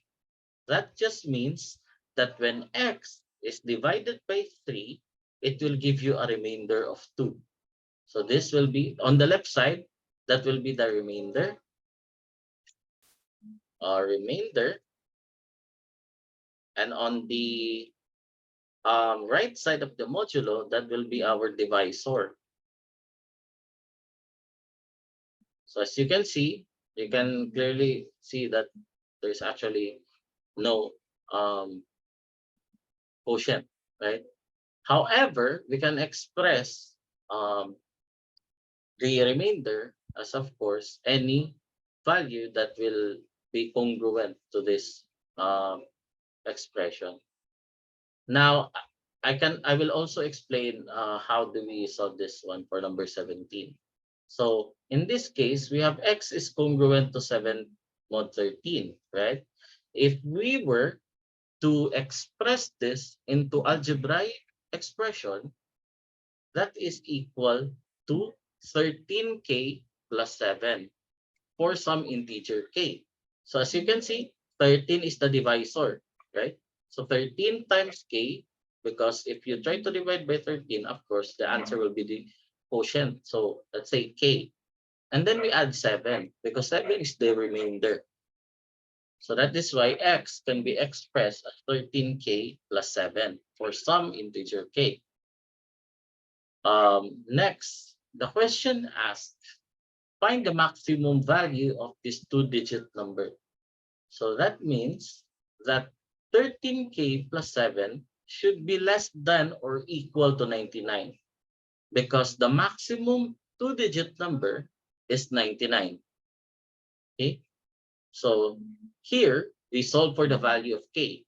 That just means that when x is divided by 3, it will give you a remainder of 2. So this will be on the left side, that will be the remainder, and on the right side of the modulo, that will be our divisor. So as you can clearly see that there's actually no quotient, right? However, we can express the remainder as, of course, any value that will be congruent to this expression. Now, I will also explain how do we solve this one for number 17. So in this case, we have x is congruent to 7 mod 13, right? If we were to express this into algebraic expression, that is equal to 13k plus 7 for some integer k. So as you can see, 13 is the divisor, right? So 13 times k, because if you try to divide by 13, of course, the answer will be the quotient. So let's say k. And then we add 7, because 7 is the remainder. So that is why x can be expressed as 13k plus 7 for some integer k. Next, the question asks, find the maximum value of this two-digit number. So that means that 13k plus 7 should be less than or equal to 99, because the maximum two-digit number is 99. Okay, so here we solve for the value of k.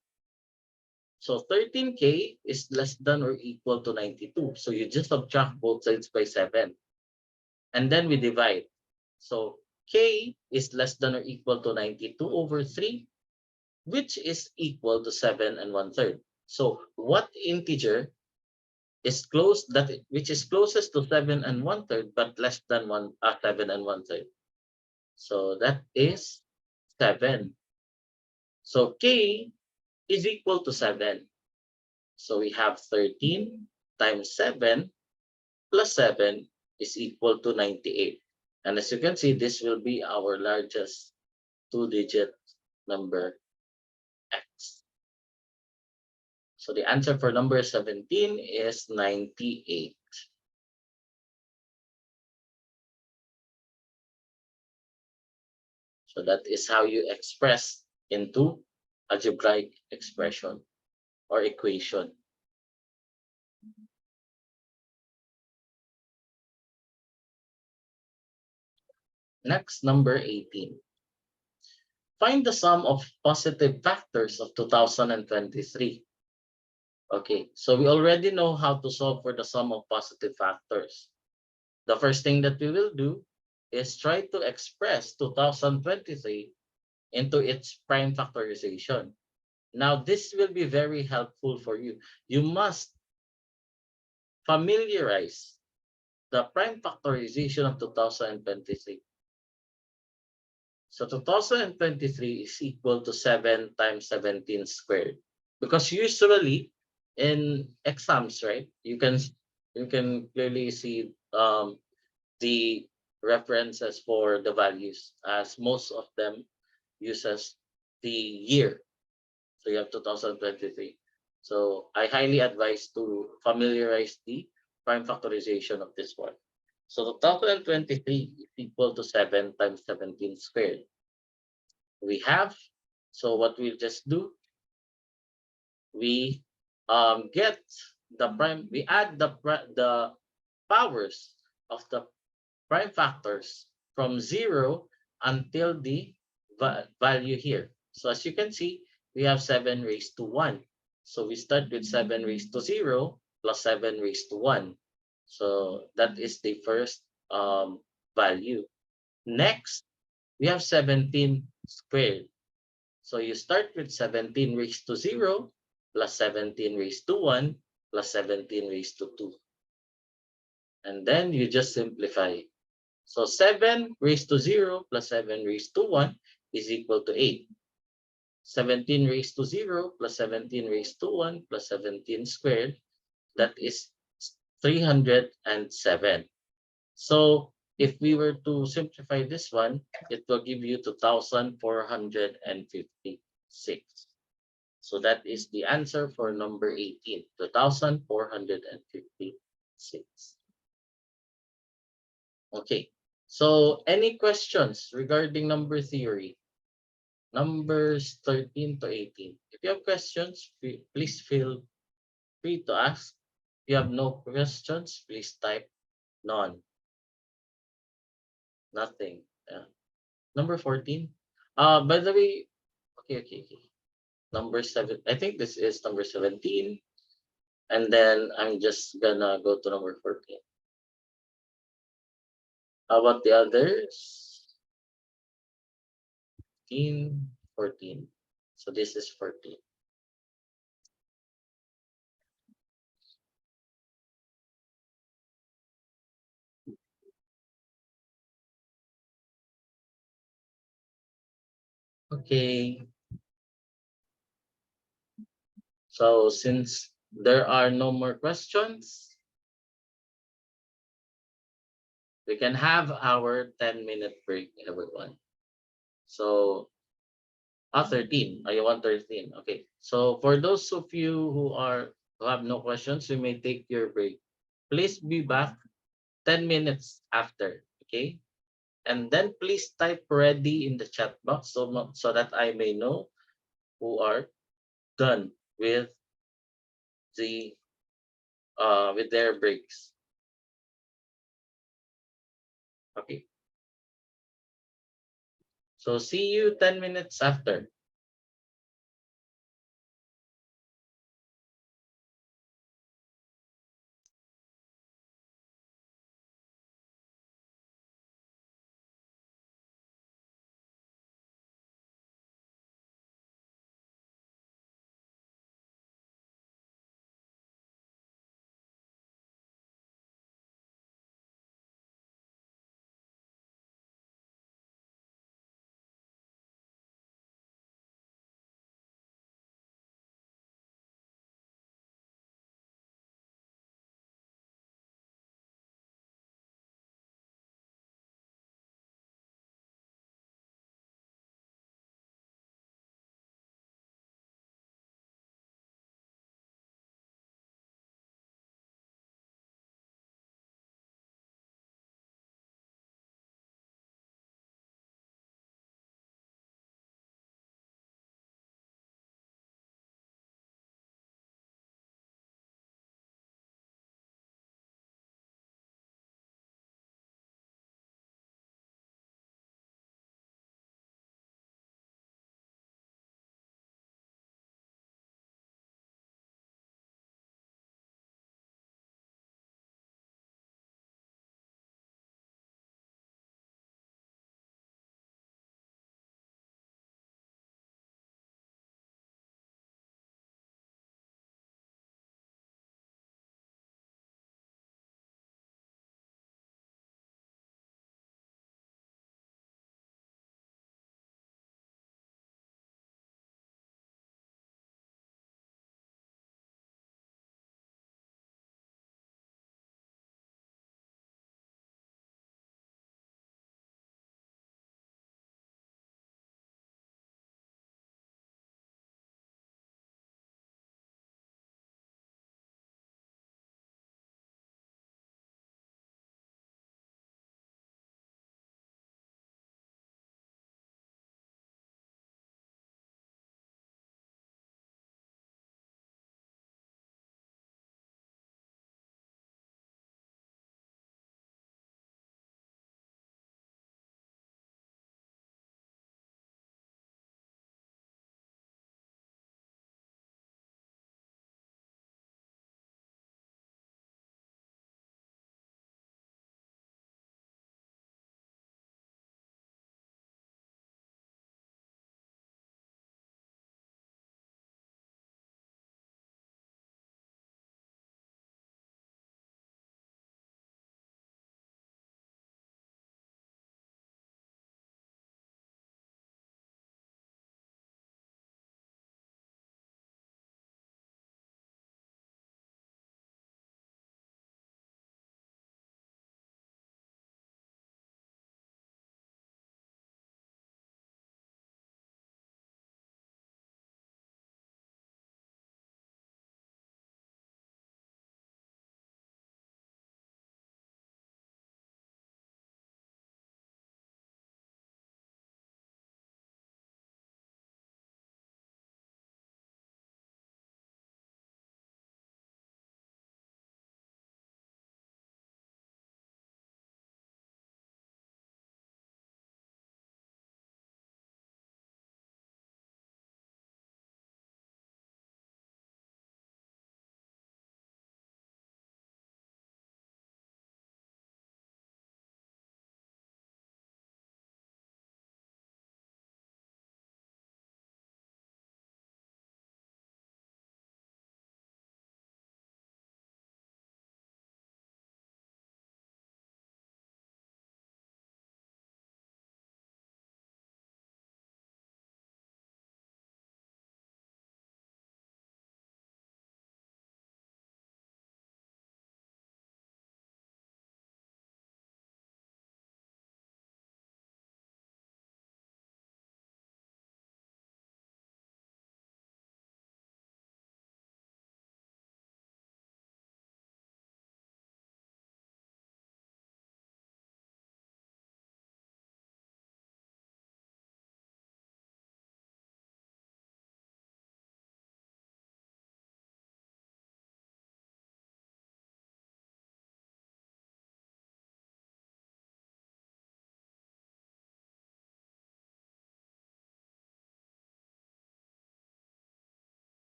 So 13k is less than or equal to 92. So you just subtract both sides by 7. And then we divide. So k is less than or equal to 92 over 3, which is equal to 7 and 1/3. So what integer is close which is closest to 7 1/3 but less than 7 1/3? So that is 7. So k is equal to 7. So we have 13 times 7 plus 7 is equal to 98. And as you can see, this will be our largest two-digit number x. So the answer for number 17 is 98. So that is how you express into algebraic expression or equation. Next, number 18. Find the sum of positive factors of 2023. Okay, so we already know how to solve for the sum of positive factors. The first thing that we will do is try to express 2023 into its prime factorization. Now, this will be very helpful for you. You must familiarize the prime factorization of 2023. So 2023 is equal to 7 times 17 squared. Because usually in exams, right, you can clearly see the references for the values, as most of them uses the year. So you have 2023. So I highly advise to familiarize the prime factorization of this one. So 2023 is equal to 7 times 17 squared. We have, so what we'll just do, we get the prime, we add the powers of the prime factors from 0 until the value here. So as you can see, we have 7 raised to 1. So we start with 7 raised to 0 plus 7 raised to 1. So that is the first value. Next, we have 17 squared. So you start with 17 raised to 0 plus 17 raised to 1 plus 17 raised to 2. And then you just simplify. So 7 raised to 0 plus 7 raised to 1 is equal to 8. 17 raised to 0 plus 17 raised to 1 plus 17 squared, that is 307. So if we were to simplify this one, it will give you 2,456. So that is the answer for number 18, 2,456. Okay, so any questions regarding number theory? Numbers 13 to 18. If you have questions, please feel free to ask. If you have no questions, please type none. Nothing. Yeah. Number 14. By the way, okay. Number 7. I think this is number 17. And then I'm just gonna go to number 14. How about the others? 15, 14. So this is 14. Okay. So since there are no more questions, we can have our 10-minute break, everyone. So, 13. You want 13? Okay. So for those of you who have no questions, you may take your break. Please be back 10 minutes after. Okay. And then please type ready in the chat box so that I may know who are done the with their breaks. Okay. So see you 10 minutes after.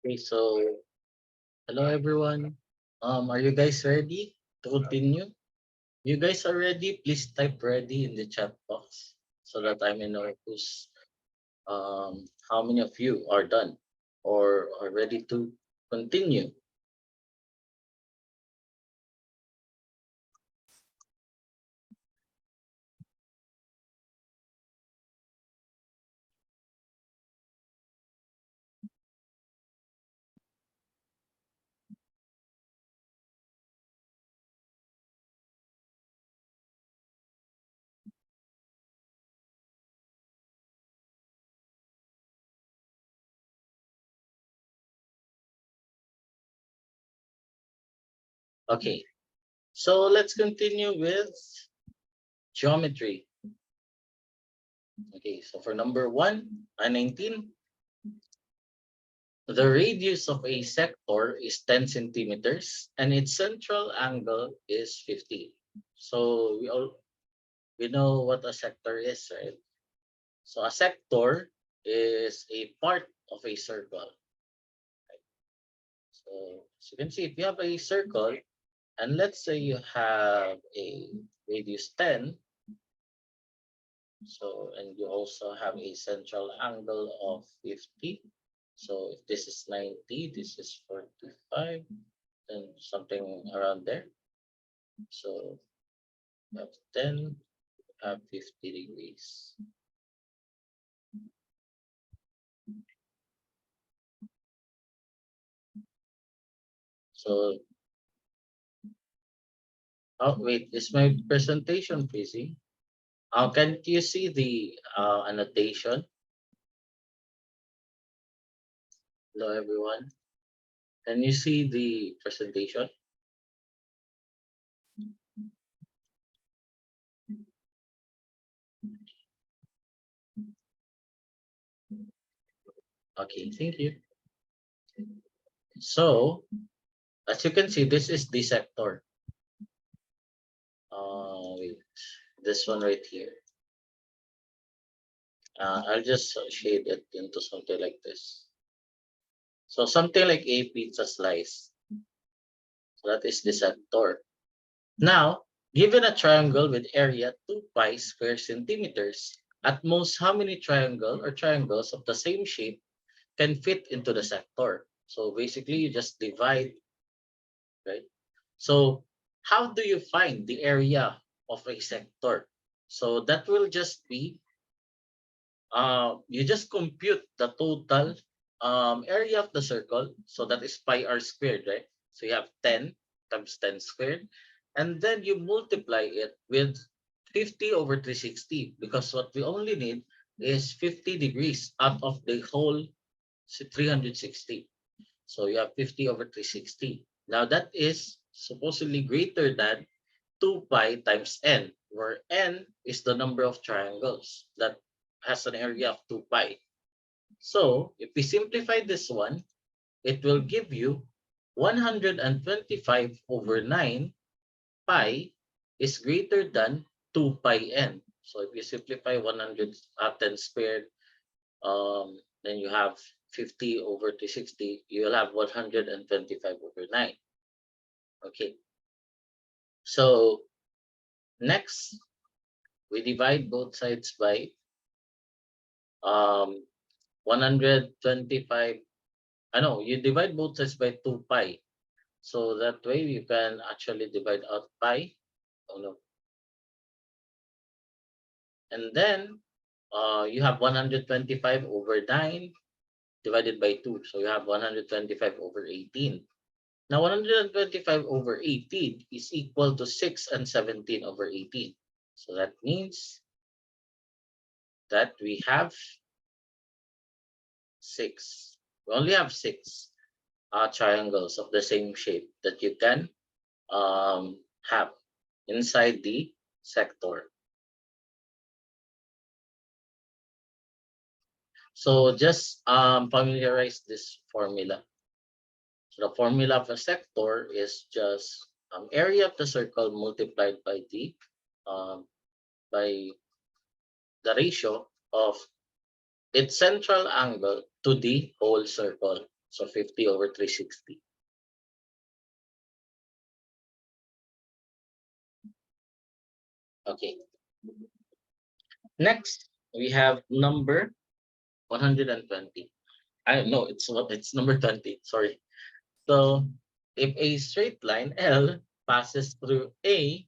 Okay, so hello everyone. Are you guys ready to continue? You guys are ready? Please type ready in the chat box so that I may know how many of you are done or are ready to continue. Okay, so let's continue with geometry. Okay, so for number 19, the radius of a sector is 10 centimeters and its central angle is 50. So we know what a sector is, right? So a sector is a part of a circle. So as you can see, if you have a circle, and let's say you have a radius 10, so and you also have a central angle of 50. So if this is 90, this is 45, and something around there. So you have 10, you have 50 degrees. So, oh wait, is my presentation busy? Can you see the annotation? Hello, everyone. Can you see the presentation? Okay, thank you. So, as you can see, this is the sector. Wait, this one right here. I'll just shade it into something like this. So something like a pizza slice. So that is the sector. Now, given a triangle with area 2 pi square centimeters, at most how many triangle or triangles of the same shape can fit into the sector? So basically, you just divide, right? So how do you find the area of a sector? So that will just be, you just compute the total area of the circle. So that is pi r squared, right? So you have 10 times 10 squared. And then you multiply it with 50 over 360 because what we only need is 50 degrees out of the whole 360. So you have 50 over 360. Now that is supposedly greater than 2 pi times n, where n is the number of triangles that has an area of 2 pi. So if we simplify this one, it will give you 125 over 9 pi is greater than 2 pi n. So if you simplify 110 squared, then you have 50 over 360, you'll have 125 over 9. Okay. So next, we divide both sides by um 125. I know you divide both sides by 2 pi. So that way you can actually divide out pi. Oh no. And then you have 125 over 9 divided by 2. So you have 125 over 18. Now 125 over 18 is equal to 6 and 17 over 18. So that means that we have 6. We only have 6 triangles of the same shape that you can have inside the sector. So just familiarize this formula. So the formula of a sector is just area of the circle multiplied um, by the ratio of its central angle to the whole circle. So 50 over 360. Okay. Next, we have number 120. I know it's number 20. Sorry. So if a straight line L passes through A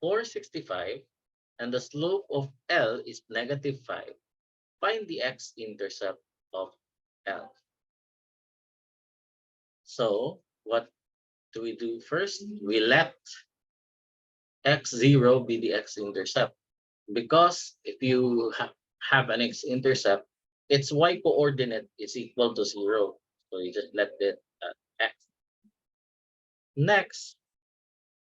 465 and the slope of L is -5, find the x-intercept of L. So what do we do first? We let x0 be the x-intercept, because if you have an x-intercept, its y coordinate is equal to 0. So you just let it x. Next,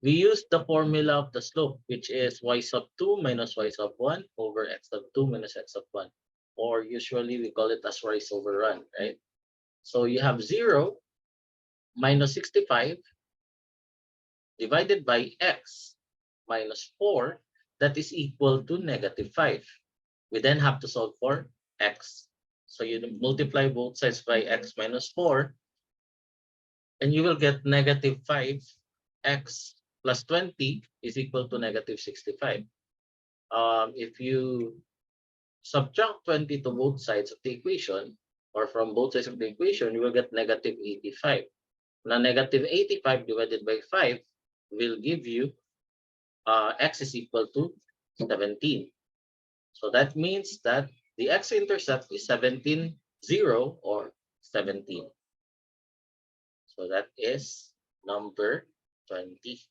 we use the formula of the slope, which is y sub 2 minus y sub 1 over x sub 2 minus x sub 1. Or usually we call it as rise over run, right? So you have 0 minus 65 divided by x minus 4, that is equal to -5. We then have to solve for x. So you multiply both sides by x minus 4, and you will get -5. X plus 20 is equal to -65. If you subtract 20 to both sides of the equation, or from both sides of the equation, you will get -85. Now, -85 divided by 5 will give you x is equal to 17. So that means that the x-intercept is 17, 0, or 17. So that is number 20.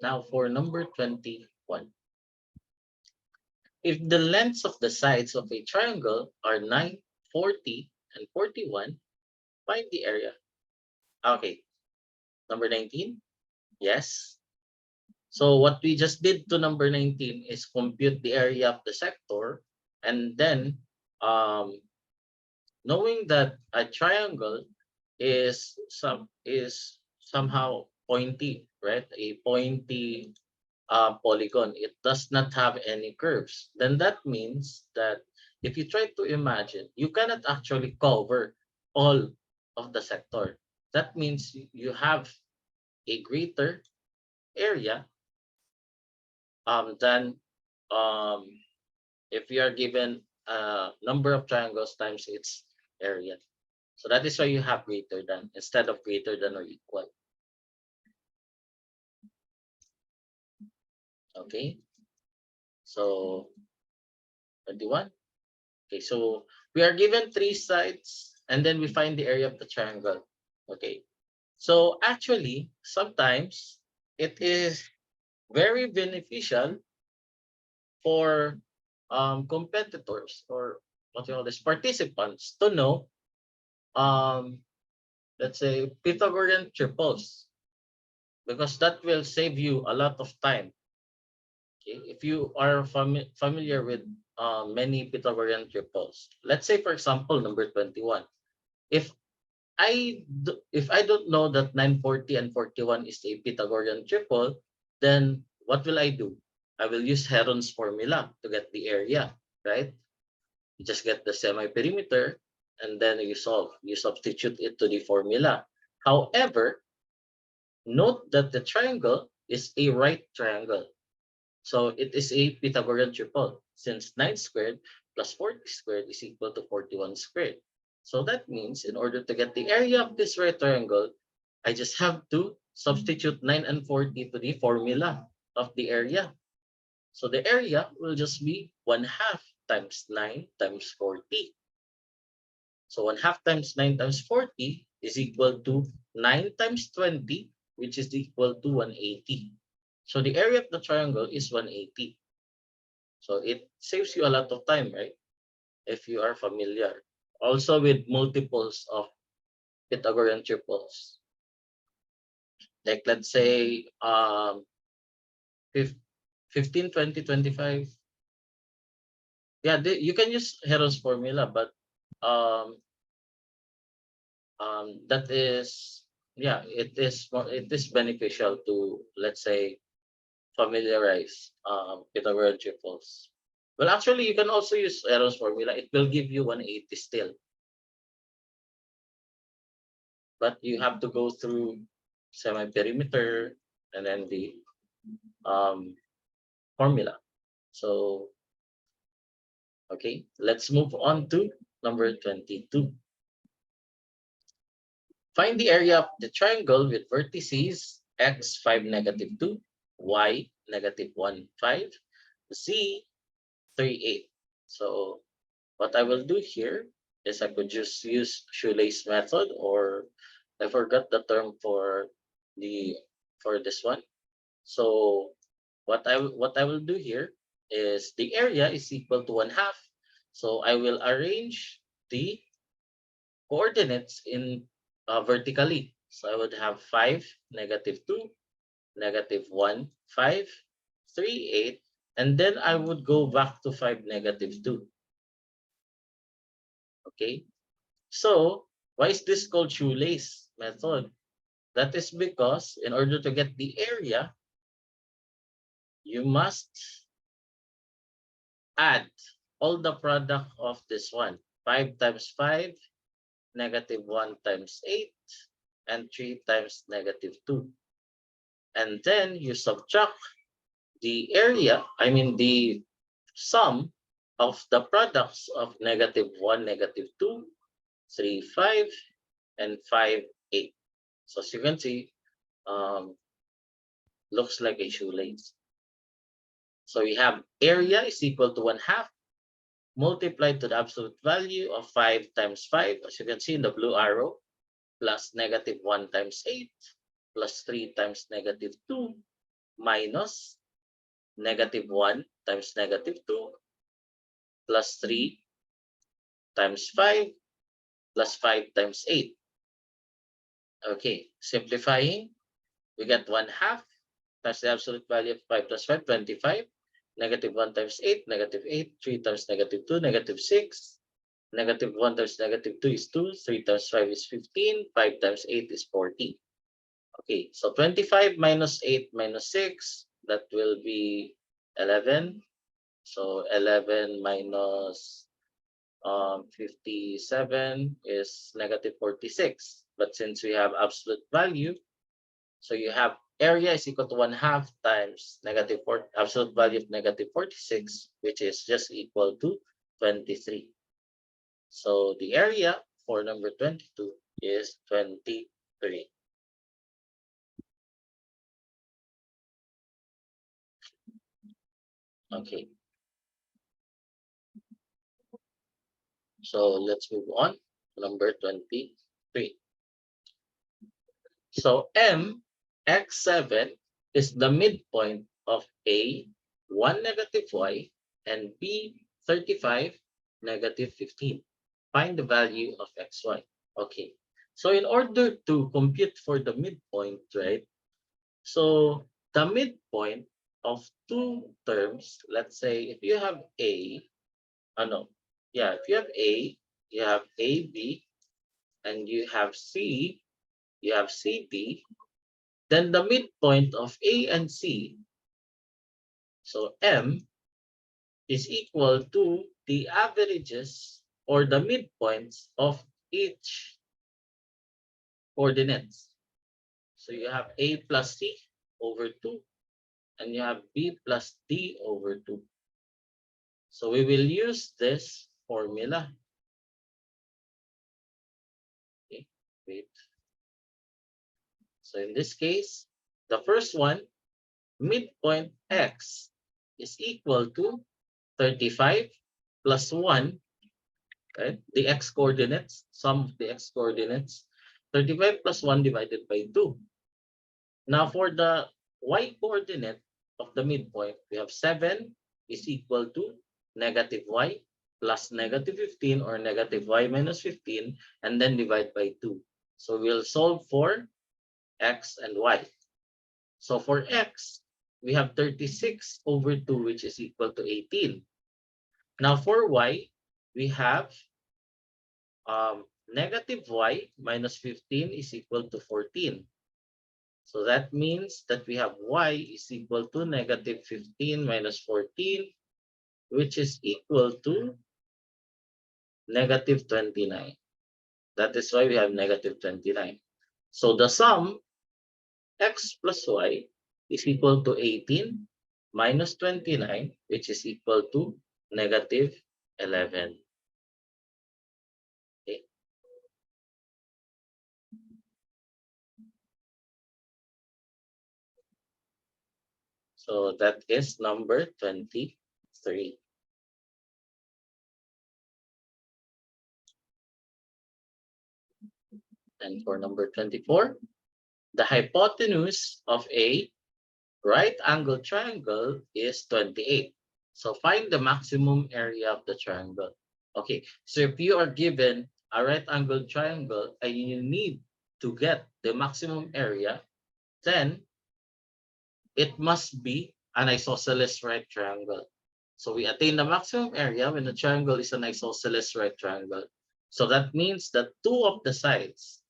Now for number 21. If the lengths of the sides of a triangle are 9, 40, and 41, find the area. Okay, number 19. Yes. So what we just did to number 19 is compute the area of the sector, and then knowing that a triangle is somehow pointy, right? A pointy polygon. It does not have any curves. Then that means that if you try to imagine, you cannot actually cover all of the sector. That means you have a greater area than um, if you are given a number of triangles times its area. So that is why you have greater than instead of greater than or equal. Okay. So 21. Okay, so we are given three sides and then we find the area of the triangle. Okay. So actually, sometimes it is very beneficial for competitors, or what you call this, participants, to know um, let's say Pythagorean triples, because that will save you a lot of time. Okay? If you are familiar with many Pythagorean triples, let's say for example number 21. If if I don't know that 940 and 41 is a Pythagorean triple, then what will I do? I will use Heron's formula to get the area, right? You just get the semi-perimeter and then you solve. You substitute it to the formula. However, note that the triangle is a right triangle. So it is a Pythagorean triple, since 9 squared plus 40 squared is equal to 41 squared. So that means in order to get the area of this right triangle, I just have to substitute 9 and 40 to the formula of the area. So the area will just be 1/2 times 9 times 40. So 1/2 times 9 times 40 is equal to 9 times 20, which is equal to 180. So the area of the triangle is 180. So it saves you a lot of time, right? If you are familiar. Also with multiples of Pythagorean triples. Like let's say 15, 20, 25. Yeah, you can use Heron's formula, but um, that is, yeah, it is beneficial to, let's say, familiarize Pythagorean triples. Well, actually, you can also use Aaron's formula. It will give you 180 still. But you have to go through semi-perimeter and then the formula. So, okay, let's move on to number 22. Find the area of the triangle with vertices x 5, -2, y -1, 5, z 3, 8. So what I will do here is I could just use shoelace method, or I forgot the term for the for this one. So what I will do here is the area is equal to 1/2. So I will arrange the coordinates in vertically. So I would have 5, -2, -1, 5, 3, 8, and then I would go back to 5, -2. Okay. So why is this called shoelace method? That is because in order to get the area, you must add all the product of this one. 5 times 5, -1 times 8, and 3 times -2. And then you subtract the area, I mean the sum of the products of -1, -2, 3, 5, and 5, 8. So as you can see, um, looks like a shoelace. So we have area is equal to 1/2 multiplied to the absolute value of 5 times 5, as you can see in the blue arrow, plus -1 times 8, plus 3 times -2, minus -1 times -2, plus 3 times 5, plus 5 times 8. Okay, simplifying, we get 1/2 times the absolute value of 5 plus 5, 25. -1 times 8, -8. 3 times -2, -6. -1 times -2 is 2. 3 times 5 is 15. 5 times 8 is 40. Okay, so 25 minus 8 minus 6, that will be 11. So 11 minus 57 is -46. But since we have absolute value, so you have area is equal to 1/2 times -4, absolute value of -46, which is just equal to 23. So the area for number 22 is 23. Okay, so let's move on to number 23. So x7 is the midpoint of A, 1 -y, and B, 35, -15. Find the value of xy. Okay, so in order to compute for the midpoint, right? So the midpoint of two terms, let's say if you have A, no, yeah, if you have A, you have AB, and you have C, you have CD, then the midpoint of A and C, so M, is equal to the averages or the midpoints of each coordinates. So you have A plus C over 2, and you have B plus D over 2. So we will use this formula. Okay, wait. So in this case, the first one, midpoint X is equal to 35 plus 1, right? The X coordinates, sum of the X coordinates, 35 plus 1 divided by 2. Now for the Y coordinate of the midpoint, we have 7 is equal to -y plus -15, or -y minus 15, and then divide by 2. So we'll solve for X and Y. So for X, we have 36 over 2, which is equal to 18. Now for Y, we have -y minus 15 is equal to 14. So that means that we have y is equal to -15 minus 14, which is equal to negative 29. That is why we have negative 29. So the sum x plus y is equal to 18 minus 29, which is equal to negative 11. Okay. So that is number 23. And for number 24, the hypotenuse of a right angle triangle is 28. So find the maximum area of the triangle. Okay, so if you are given a right angle triangle and you need to get the maximum area, then it must be an isosceles right triangle. So we attain the maximum area when the triangle is an isosceles right triangle. So that means that two of the sides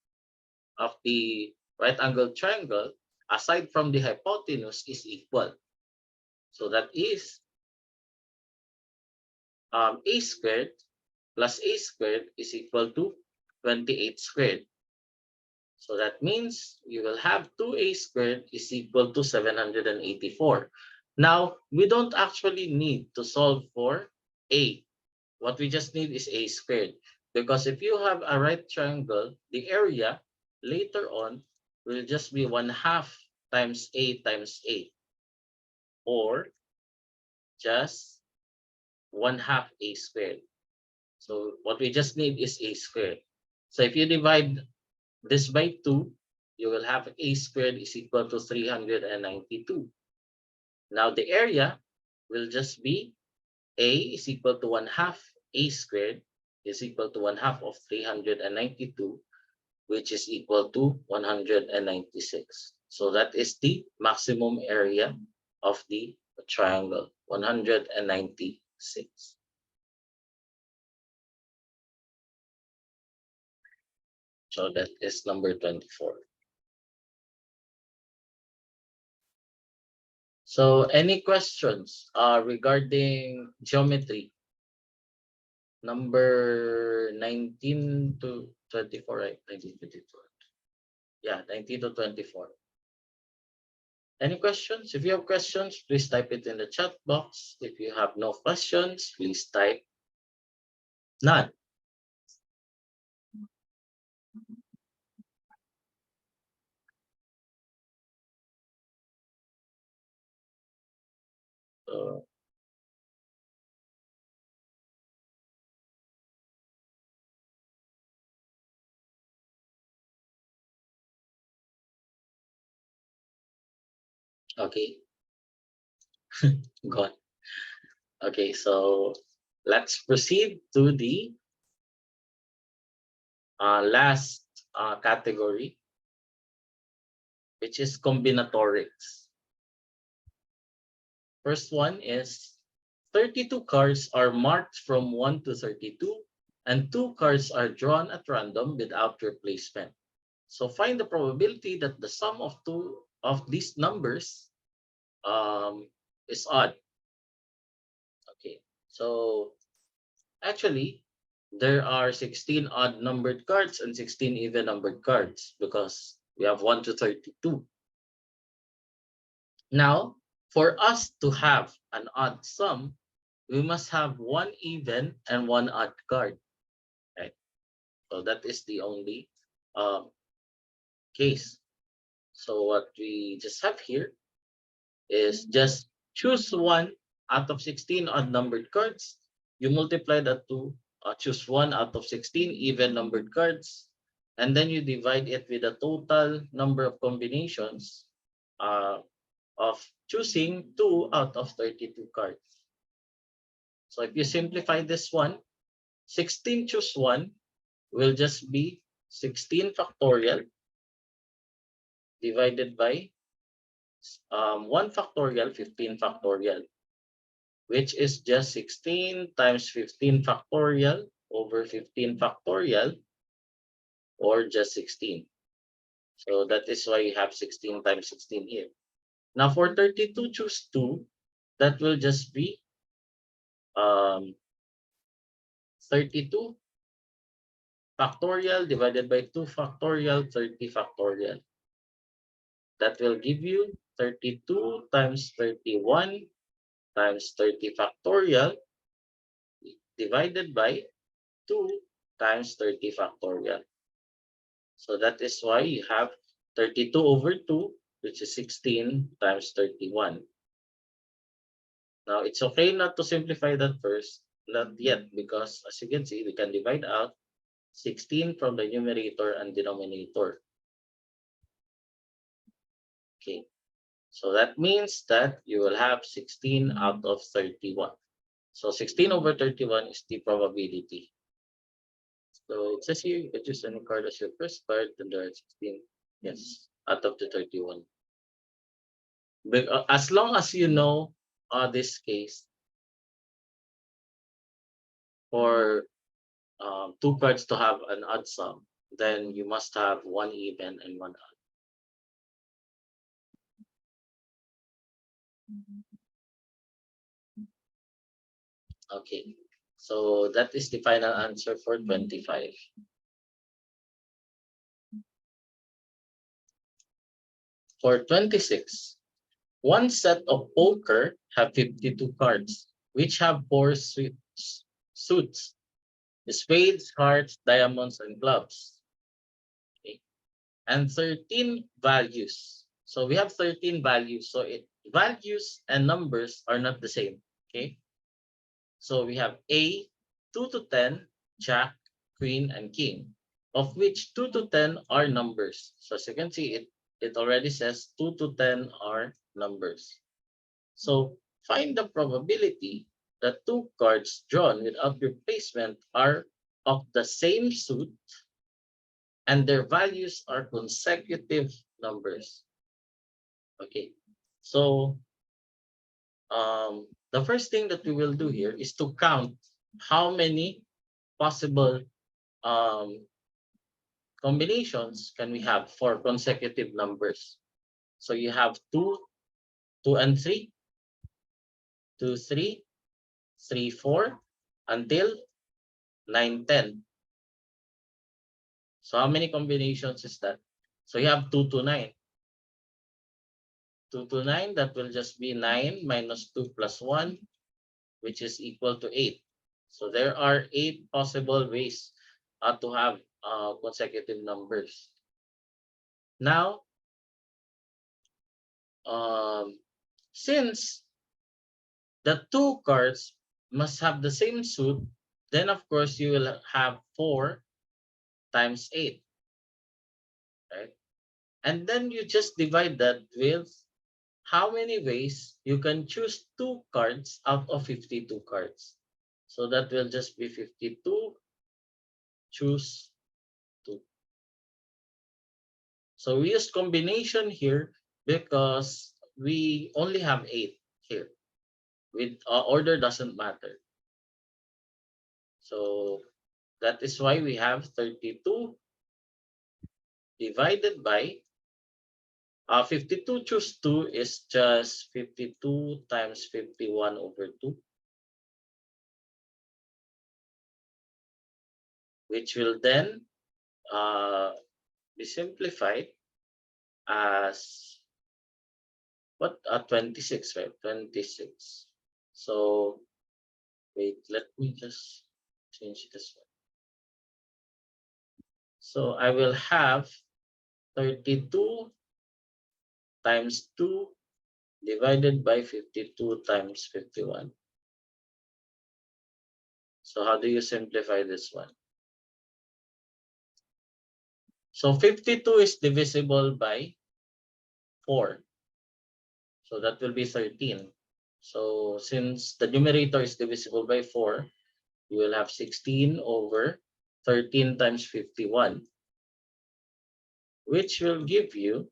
of the right angle triangle, aside from the hypotenuse, is equal. So that is a squared plus a squared is equal to 28 squared. So that means you will have 2a squared is equal to 784. Now, we don't actually need to solve for a. What we just need is a squared. Because if you have a right triangle, the area later on will just be 1/2 times a, or just 1/2 a squared. So what we just need is a squared. So if you divide this by 2, you will have a squared is equal to 392. Now the area will just be a is equal to 1/2 a squared is equal to 1/2 of 392, which is equal to 196. So that is the maximum area of the triangle, 196. So that is number 24. So any questions regarding geometry? Number 19 to 24, right? 19 to 24. Yeah, 19 to 24. Any questions? If you have questions, please type it in the chat box. If you have no questions, please type none. So, okay, go on. Okay, so let's proceed to the last category, which is combinatorics. First one is 32 cards are marked from 1 to 32, and 2 cards are drawn at random without replacement. So find the probability that the sum of two of these numbers is odd. Okay, so actually, there are 16 odd numbered cards and 16 even numbered cards because we have 1 to 32. Now, for us to have an odd sum, we must have one even and one odd card. Right? So that is the only um, case. So what we just have here is just choose one out of 16 odd numbered cards. You multiply that to choose one out of 16 even numbered cards. And then you divide it with the total number of combinations uh, of choosing 2 out of 32 cards. So if you simplify this one, 16 choose 1 will just be 16 factorial divided by 1 factorial, 15 factorial, which is just 16 times 15 factorial over 15 factorial, or just 16. So that is why you have 16 times 16 here. Now for 32 choose 2, that will just be 32 factorial divided by 2 factorial, 30 factorial. That will give you 32 times 31 times 30 factorial divided by 2 times 30 factorial. So that is why you have 32 over 2, which is 16 times 31. Now, it's okay not to simplify that first, not yet, because as you can see, we can divide out 16 from the numerator and denominator. Okay, so that means that you will have 16 out of 31. So 16 over 31 is the probability. So it says here you can choose any card as your first card, and there are 16. Yes, out of the 31. As long as you know this case, for two cards to have an odd sum, then you must have one even and one odd. Okay, so that is the final answer for 25. For 26, one set of poker have 52 cards, which have four suits: spades, hearts, diamonds, and clubs. Okay. And 13 values. So we have 13 values. So values and numbers are not the same. Okay. So we have A, 2 to 10, Jack, Queen, and King, of which 2 to 10 are numbers. So as you can see, it already says 2 to 10 are numbers. So find the probability that two cards drawn without replacement are of the same suit and their values are consecutive numbers. Okay, so the first thing that we will do here is to count how many possible um, combinations can we have for consecutive numbers. So you have 2, 2 and 3, 2, 3, 3, 4, until 9, 10. So how many combinations is that? So you have 2 to 9. 2 to 9, that will just be 9 minus 2 plus 1, which is equal to 8. So there are 8 possible ways to have consecutive numbers. Now, since the two cards must have the same suit, then of course you will have 4 times 8, right? And then you just divide that with how many ways you can choose 2 cards out of 52 cards. So that will just be 52, choose 2. So we use combination here because we only have 8 here. With order doesn't matter. So that is why we have 32 divided by 52 choose 2 is just 52 times 51 over 2, which will then be simplified as what 26, right? 26. So wait, let me just change this one. So I will have 32 times 2 divided by 52 times 51. So how do you simplify this one? So 52 is divisible by 4. So that will be 13. So since the numerator is divisible by 4, you will have 16 over 13 times 51, which will give you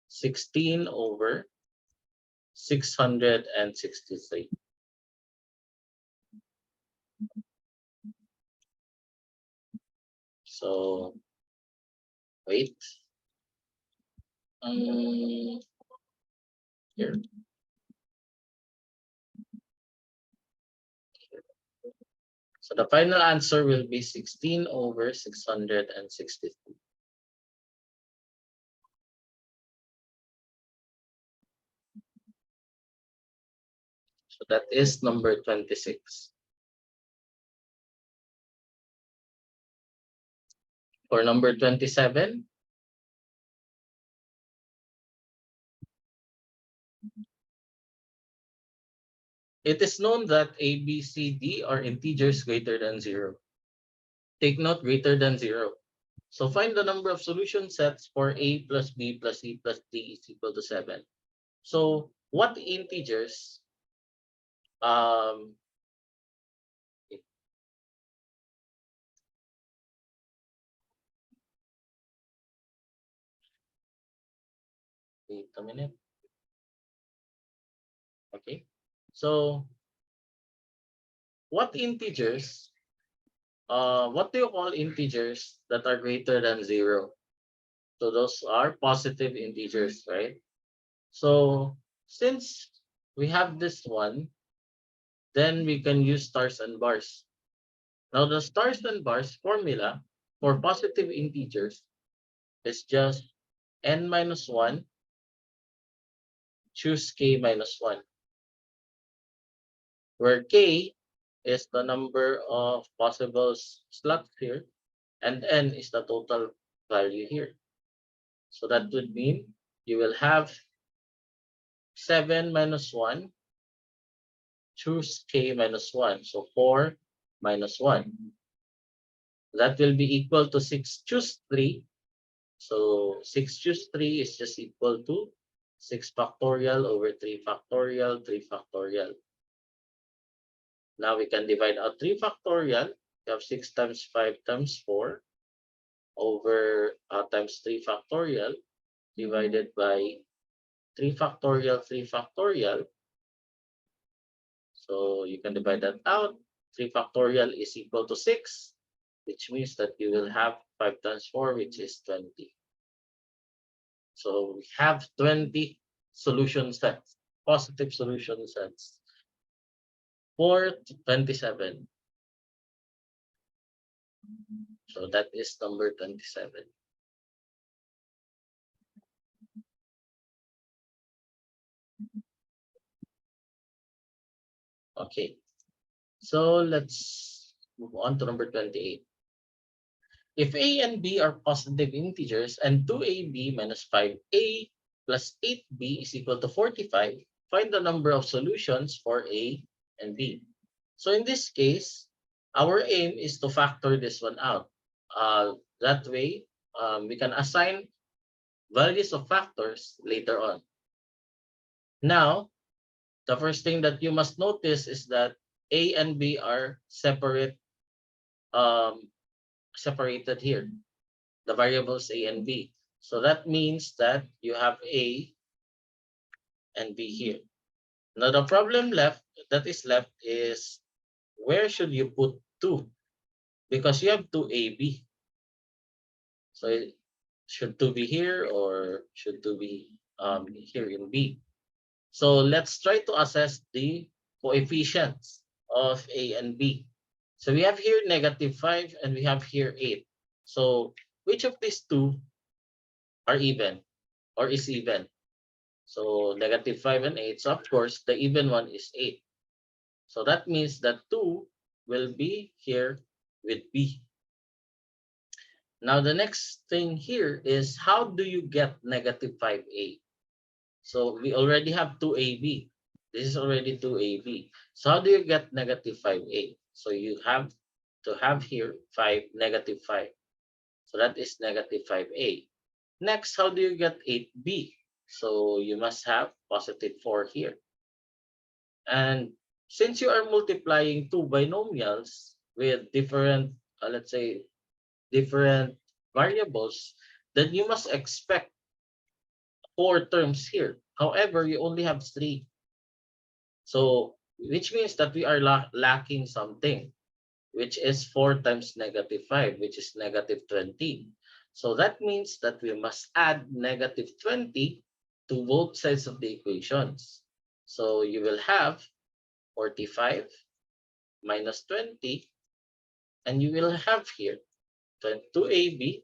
16 over 663. So wait. Here. So the final answer will be 16 over 662. So that is number 26. For number 27, it is known that A, B, C, D are integers greater than 0. Take note, greater than 0. So find the number of solution sets for A plus B plus C plus D is equal to 7. So what integers um wait a minute. Okay. So what integers what do you call integers that are greater than 0? So those are positive integers, right? So since we have this one, then we can use stars and bars. Now the stars and bars formula for positive integers is just n minus 1 choose k minus 1, where k is the number of possible slots here and n is the total value here. So that would mean you will have 7 minus 1 choose k minus 1. So 4 minus 1. That will be equal to 6 choose 3. So 6 choose 3 is just equal to 6 factorial over 3 factorial, 3 factorial. Now we can divide out 3 factorial. We have 6 times 5 times 4 over times 3 factorial divided by 3 factorial, 3 factorial. So you can divide that out. 3 factorial is equal to 6, which means that you will have 5 times 4, which is 20. So we have 20 solution sets, positive solution sets for 27. So that is number 27. Okay, so let's move on to number 28. If A and B are positive integers and 2AB minus 5A plus 8B is equal to 45, find the number of solutions for A and B. So in this case, our aim is to factor this one out. That way, we can assign values of factors later on. Now, the first thing that you must notice is that A and B are separated here, the variables A and B. So that means that you have A and B here. Now the problem that is left is where should you put 2? Because you have 2AB. So should 2 be here or should 2 be here in B? So let's try to assess the coefficients of A and B. So we have here -5 and we have here 8. So which of these two are even or is even? So -5 and 8. So of course, the even one is 8. So that means that 2 will be here with B. Now the next thing here is how do you get -5A? So we already have 2AB. This is already 2AB. So how do you get -5A? So you have to have here -5. So that is -5A. Next, how do you get 8B? So you must have +4 here. And since you are multiplying two binomials with different, let's say, different variables, then you must expect 4 terms here. However, you only have 3. So, which means that we are lacking something, which is 4 times -5, which is -20. So that means that we must add -20 to both sides of the equations. So you will have 45 minus 20 And you will have here 2ab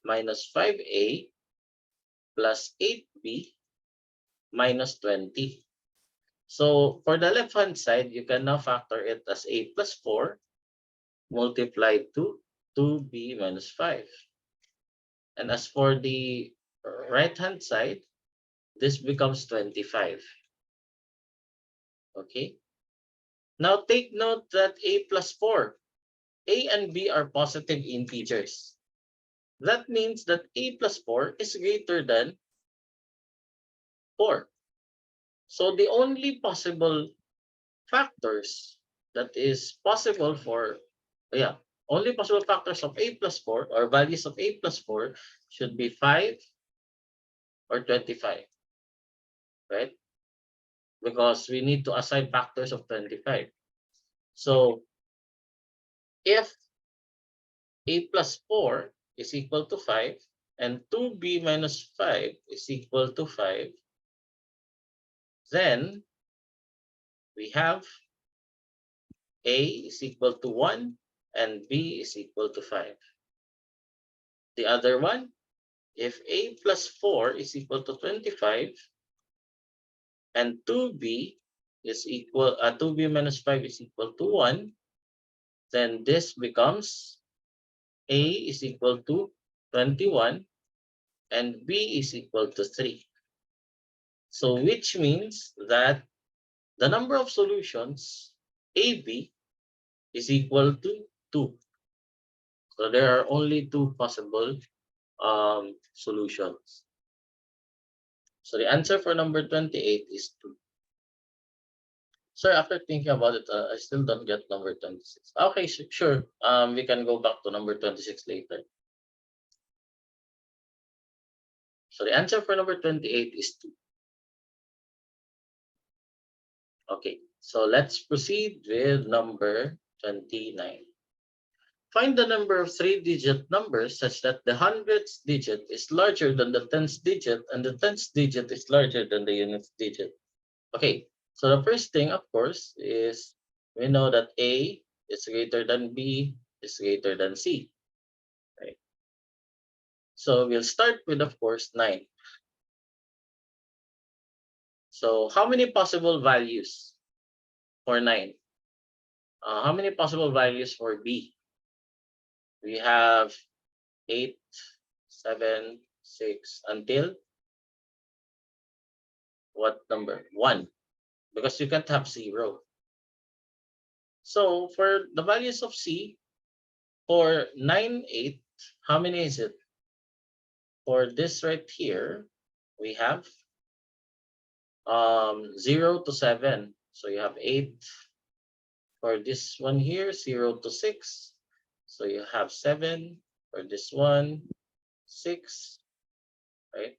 minus 5a plus 8b minus 20. So for the left hand side, you can now factor it as a plus 4 multiplied to 2b minus 5. And as for the right hand side, this becomes 25. Okay. Now take note that a plus 4, a and b are positive integers. That means that a plus 4 is greater than 4. So the only possible factors that is possible for, yeah, only possible factors of a plus 4 or values of a plus 4 should be 5 or 25, right? Because we need to assign factors of 25. So if a plus 4 is equal to 5 and 2b minus 5 is equal to 5, then we have a is equal to 1 and b is equal to 5. The other one, if a plus 4 is equal to 25 and 2b is equal 2b minus 5 is equal to 1, then this becomes a is equal to 21 and b is equal to 3. So which means that the number of solutions AB is equal to 2. So there are only two possible solutions. So the answer for number 28 is 2. Sir, after thinking about it, I still don't get number 26. Okay, sure. We can go back to number 26 later. So the answer for number 28 is 2. Okay, so let's proceed with number 29. Find the number of three-digit numbers such that the hundredth digit is larger than the tenth digit and the tenth digit is larger than the unitth digit. Okay, so the first thing, of course, is we know that A is greater than B is greater than C. Right? So we'll start with, of course, 9. So how many possible values for 9? How many possible values for B? We have 8, 7, 6, until what number? 1, because you can't have 0. So for the values of C, for 9, 8, how many is it? For this right here, we have 0 to 7. So you have 8. For this one here, 0 to 6. So you have 7. For this one, 6, right?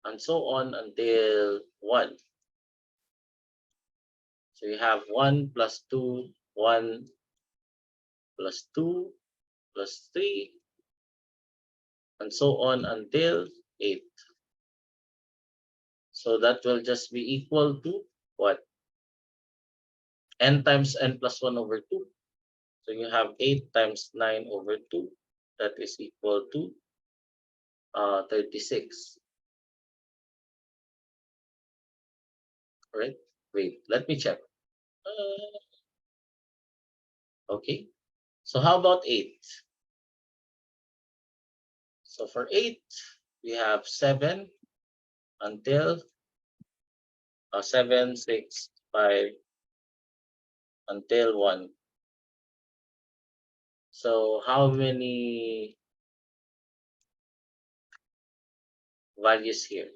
And so on until 1. So you have 1 plus 2, 1 plus 2 plus 3, and so on until 8. So that will just be equal to what? N times n plus 1 over 2. So you have 8 times 9 over 2. That is equal to 36. Right? Wait, let me check. Okay. So how about 8? So for 8, we have 7 until 7, 6, 5 until 1. So how many values here?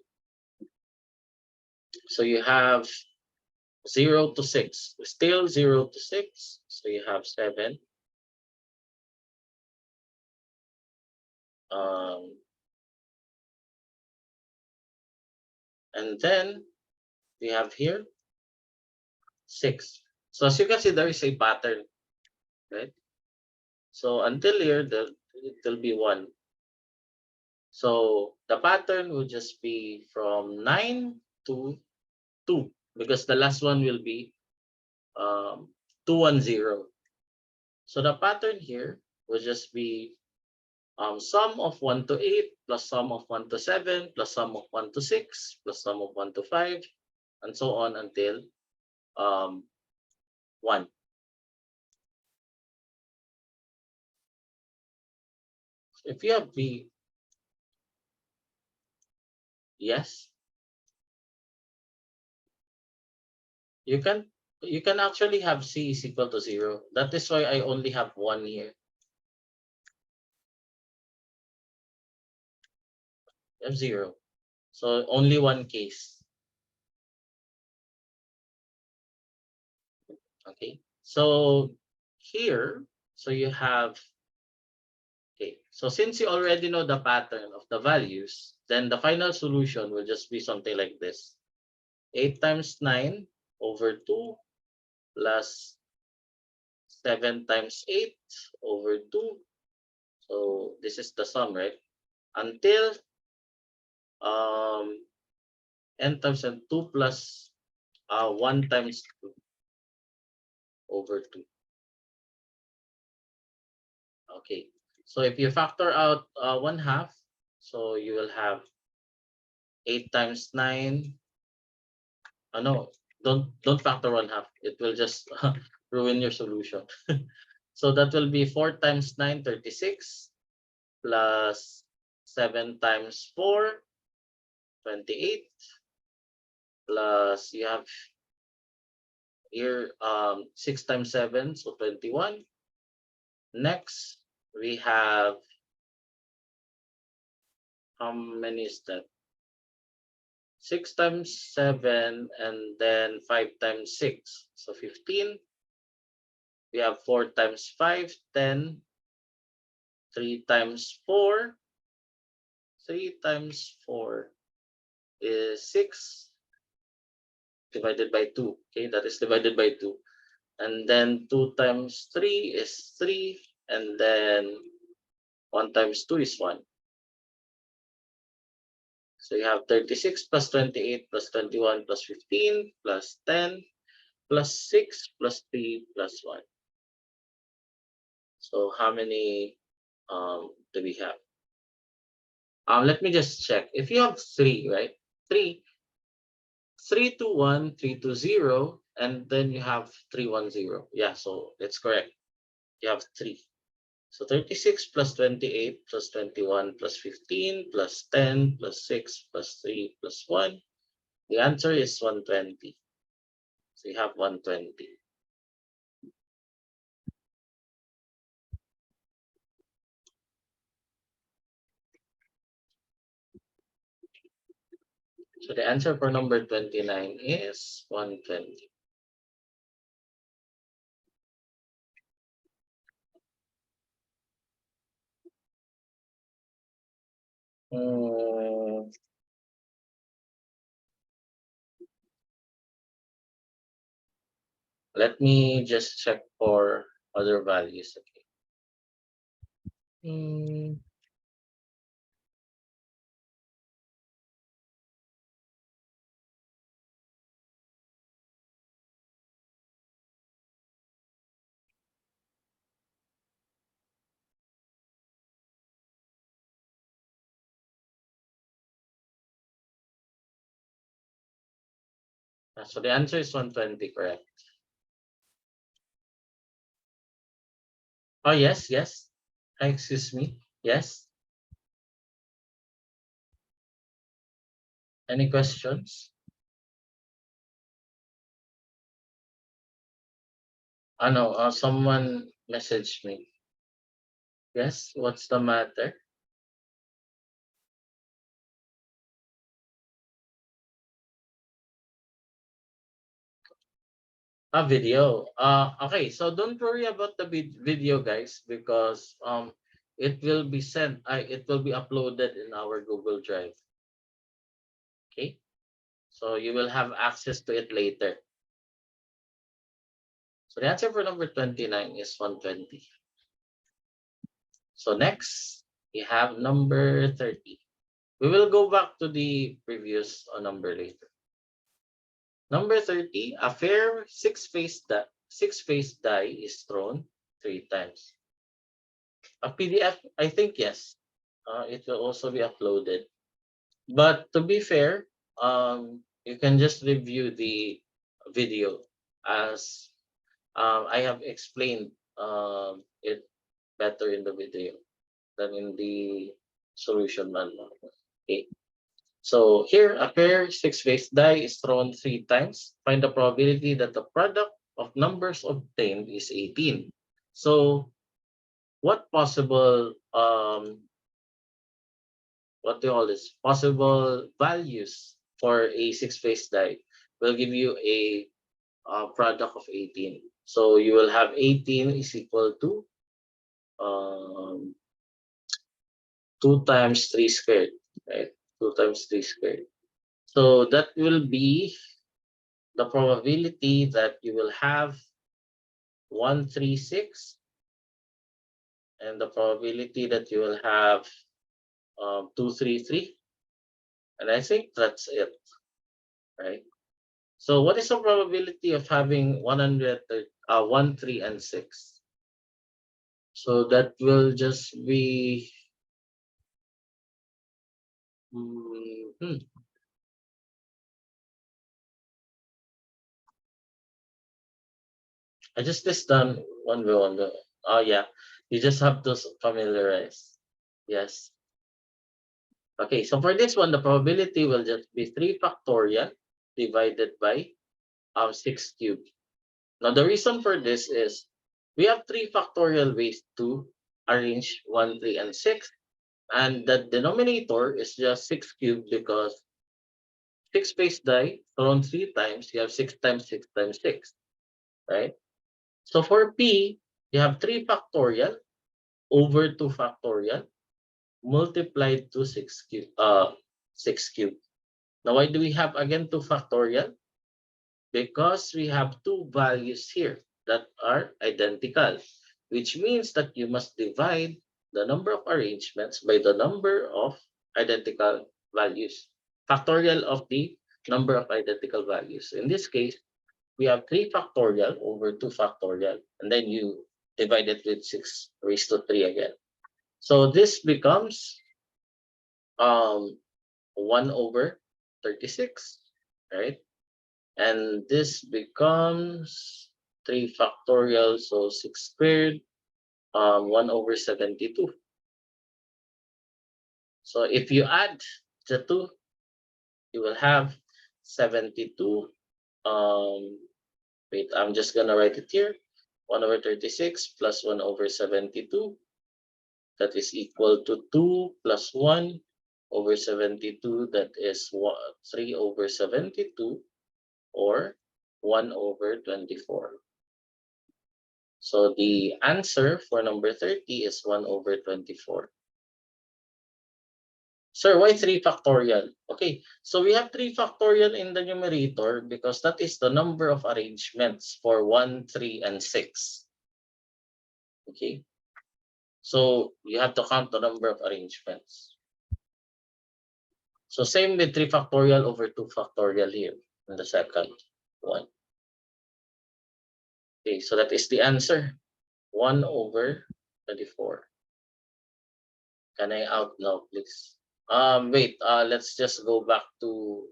So you have 0 to 6. Still 0 to 6. So you have 7. And then we have here 6. So as you can see, there is a pattern, right? So until here, it will be 1. So the pattern will just be from 9 to 2, because the last one will be 210. So the pattern here will just be sum of 1 to 8 plus sum of 1 to 7 plus sum of 1 to 6 plus sum of 1 to 5 and so on until 1. If you have B, yes, you can actually have C is equal to 0. That is why I only have 1 here. You have 0. So only one case. Okay. So here, so you have, okay. So since you already know the pattern of the values, then the final solution will just be something like this. 8 times 9 over 2 plus 7 times 8 over 2. So this is the sum, right? Until um n times and 2 plus 1 times 2 over 2. Okay. So if you factor out 1/2, so you will have 8 times 9. No, don't factor 1/2. It will just ruin your solution. So that will be 4 times 9, 36, plus 7 times 4, 28, plus you have here 6 times 7, so 21. Next, we have, how many is that? 6 times 7 and then 5 times 6, so 15. We have 4 times 5, 10. 3 times 4, 3 times 4 is 6 divided by 2. Okay, that is divided by 2. And then 2 times 3 is 3. And then 1 times 2 is 1. So you have 36 plus 28 plus 21 plus 15 plus 10 plus 6 plus 3 plus 1. So how many do we have? Let me just check. If you have 3, right? 3, 3 to 1, 3 to 0, and then you have 310. Yeah, so it's correct. You have 3. So 36 plus 28 plus 21 plus 15 plus 10 plus 6 plus 3 plus 1. The answer is 120. So you have 120. So the answer for number 29 is 120. Hmm, let me just check for other values. Okay. So the answer is 120, correct? Oh, yes, yes. Excuse me. Yes. Any questions? No, someone messaged me. Yes, what's the matter? A video. Okay, so don't worry about the video, guys, because it will be sent. It will be uploaded in our Google Drive. Okay, so you will have access to it later. So the answer for number 29 is 120. So next, we have number 30. We will go back to the previous number later. Number 30, a fair six-faced die is thrown. 3 times. A PDF, I think yes. It will also be uploaded. But to be fair, you can just review the video as I have explained it better in the video than in the solution manual. Okay. So here, a pair six-faced die is thrown 3 times. Find the probability that the product of numbers obtained is 18. So what possible what do you call this, possible values for a six-faced die will give you a product of 18. So you will have 18 is equal to um, 2 times 3 squared, right? 2 times 3 squared. So that will be the probability that you will have 136, and the probability that you will have 233. And I think that's it, right? So what is the probability of having 1, 3, and 6? So that will just be hmm, I just this done one by one. Oh yeah, you just have to familiarize. Yes. Okay, so for this one, the probability will just be 3 factorial divided by 6 cubed. Now the reason for this is we have 3 factorial ways to arrange 1, 3, and 6, and the denominator is just 6 cubed because 6 face die thrown 3 times, you have 6 times 6 times 6, right? So for P, you have 3 factorial over 2 factorial multiplied to 6 cube, 6 cube. Now, why do we have again 2 factorial? Because we have two values here that are identical, which means that you must divide the number of arrangements by the number of identical values, factorial of the number of identical values. In this case, we have 3 factorial over 2 factorial, and then you divide it with 6 raised to 3 again. So this becomes um 1 over 36, right? And this becomes 3 factorial, so 6 squared, 1 over 72. So if you add the two, you will have 72. Wait, I'm just gonna write it here. 1 over 36 plus 1 over 72. That is equal to 2 plus 1 over 72. That is 3 over 72, or 1 over 24. So the answer for number 30 is 1 over 24. Sir, why 3 factorial? Okay, so we have 3 factorial in the numerator because that is the number of arrangements for 1, 3, and 6. Okay, so you have to count the number of arrangements. So same with 3 factorial over 2 factorial here in the second one. Okay, so that is the answer. 1 over 24. Can I out now, please? Wait, let's just go back to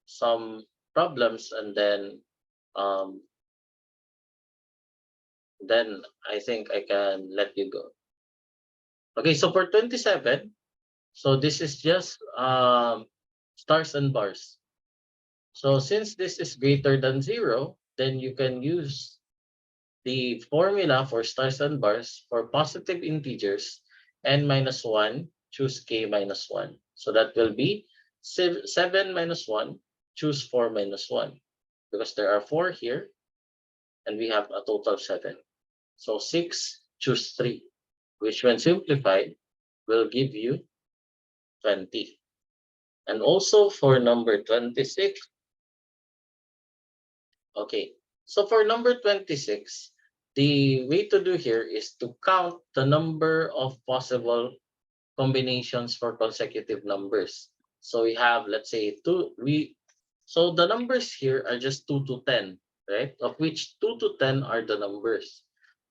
some problems, and then I think I can let you go. Okay, so for 27, so this is just stars and bars. So since this is greater than 0, then you can use the formula for stars and bars for positive integers. N minus 1, choose k minus 1. So that will be 7 minus 1, choose 4 minus 1. Because there are 4 here, and we have a total of 7. So 6, choose 3, which when simplified will give you 20. And also for number 26, okay, so for number 26, the way to do here is to count the number of possible combinations for consecutive numbers. So we have, let's say, so the numbers here are just 2 to 10, right? Of which 2 to 10 are the numbers.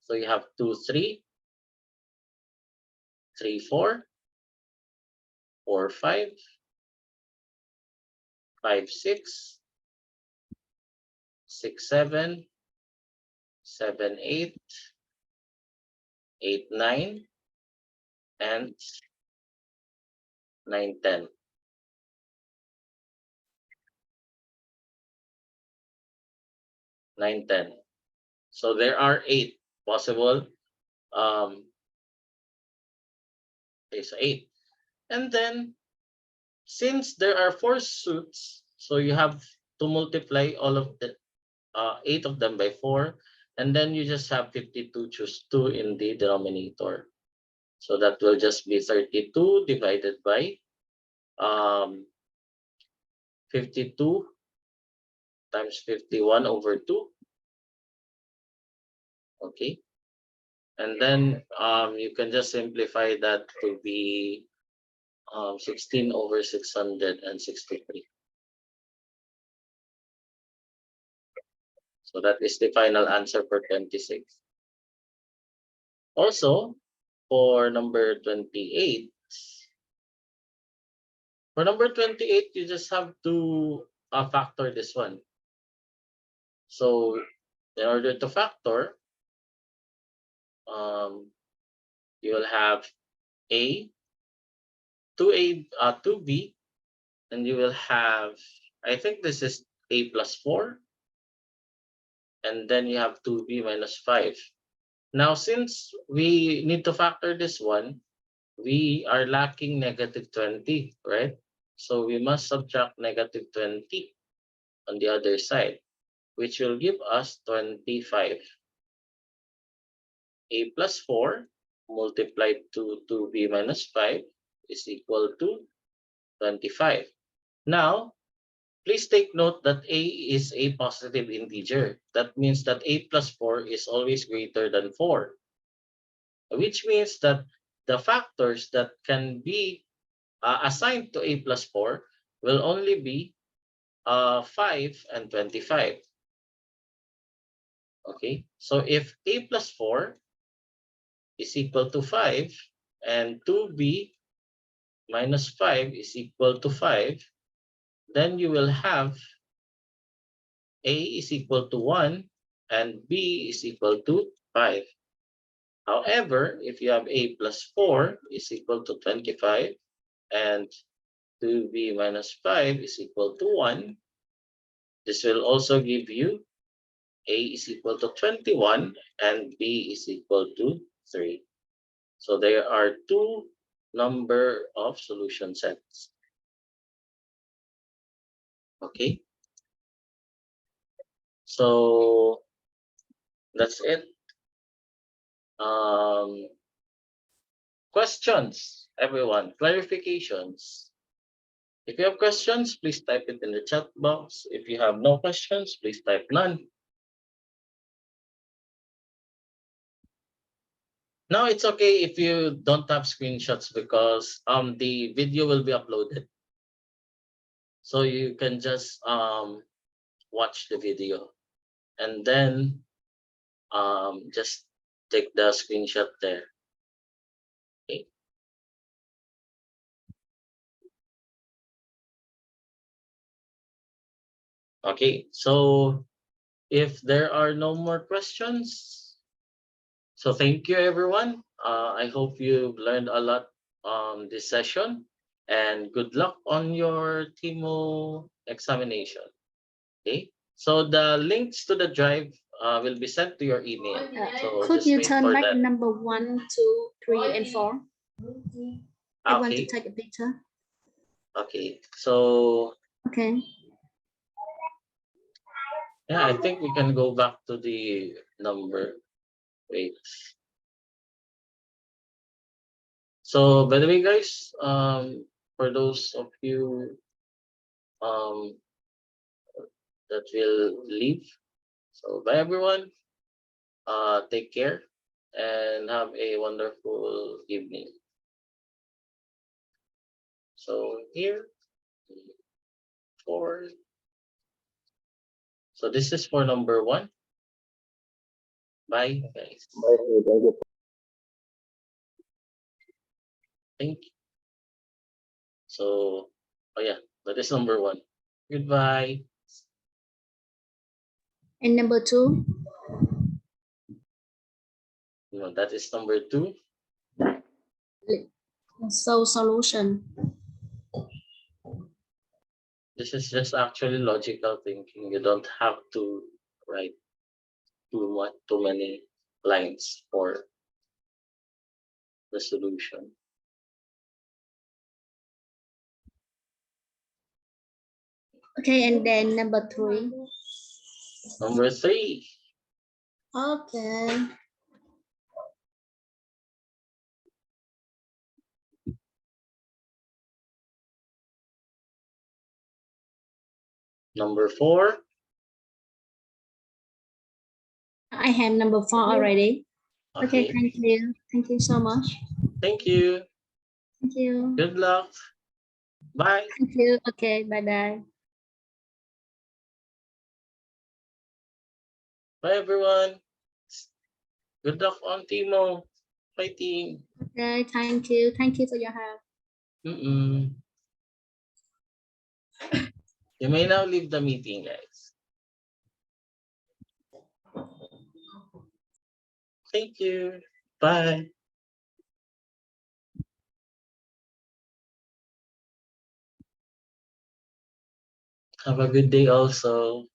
So you have 2, 3, 3, 4, 4, 5, 5, 6, 6, 7, 7, 8, 8, 9, and 9, 10. 9, 10. So there are 8 possible. Okay, so 8. And then since there are 4 suits, so you have to multiply all of the 8 of them by 4, and then you just have 52, choose 2 in the denominator. So that will just be 32 divided by 52 times 51 over 2. Okay. And then you can just simplify that to be 16 over 663. So that is the final answer for 26. Also, for number 28, you just have to factor this one. So in order to factor, you will have a 2b, and you will have, I think this is a plus 4, and then you have 2b minus 5. Now, since we need to factor this one, we are lacking negative 20, right? So we must subtract negative 20 on the other side, which will give us 25. A plus 4 multiplied to 2b minus 5 is equal to 25. Now, please take note that a is a positive integer. That means that a plus 4 is always greater than 4, which means that the factors that can be assigned to a plus 4 will only be 5 and 25. Okay, so if a plus 4 is equal to 5 and 2b minus 5 is equal to 5, then you will have a is equal to 1 and b is equal to 5. However, if you have a plus 4 is equal to 25 and 2b minus 5 is equal to 1, this will also give you a is equal to 21 and b is equal to 3. So there are two number of solution sets. Okay, so that's it. Questions, everyone, clarifications. If you have questions, please type it in the chat box. If you have no questions, please type none. Now it's okay if you don't have screenshots because the video will be uploaded. So you can just watch the video and then just take the screenshot there. Okay. Okay, so if there are no more questions, so thank you everyone. I hope you've learned a lot this session, and good luck on your TIMO examination. Okay, so the links to the drive will be sent to your email. So Could just you wait turn for back that. number 1, 2, 3, and 4? I want to Okay. take a picture. Okay, so Okay. yeah, I think we can go back to the number. Wait. So by the way, guys, for those of you um that will leave, so bye everyone. Take care and have a wonderful evening. So here, for so this is for number 1. Bye, guys. Bye. Thank you. Thank you. So, oh yeah, that is number 1. Goodbye. And number 2. No, that is number 2. So solution. This is just actually logical thinking. You don't have to write too many lines for the solution. Okay, and then number 3. Number 3. Okay. Number 4. I have number 4 already. Okay, Okay. thank you. Thank you so much. Thank you. Thank you. Good luck. Bye. Thank you. Okay, bye-bye. Bye, everyone. Good luck on TIMO. Fighting. Okay, thank you. Thank you for your help. You may now leave the meeting, guys. Thank you. Bye. Have a good day also.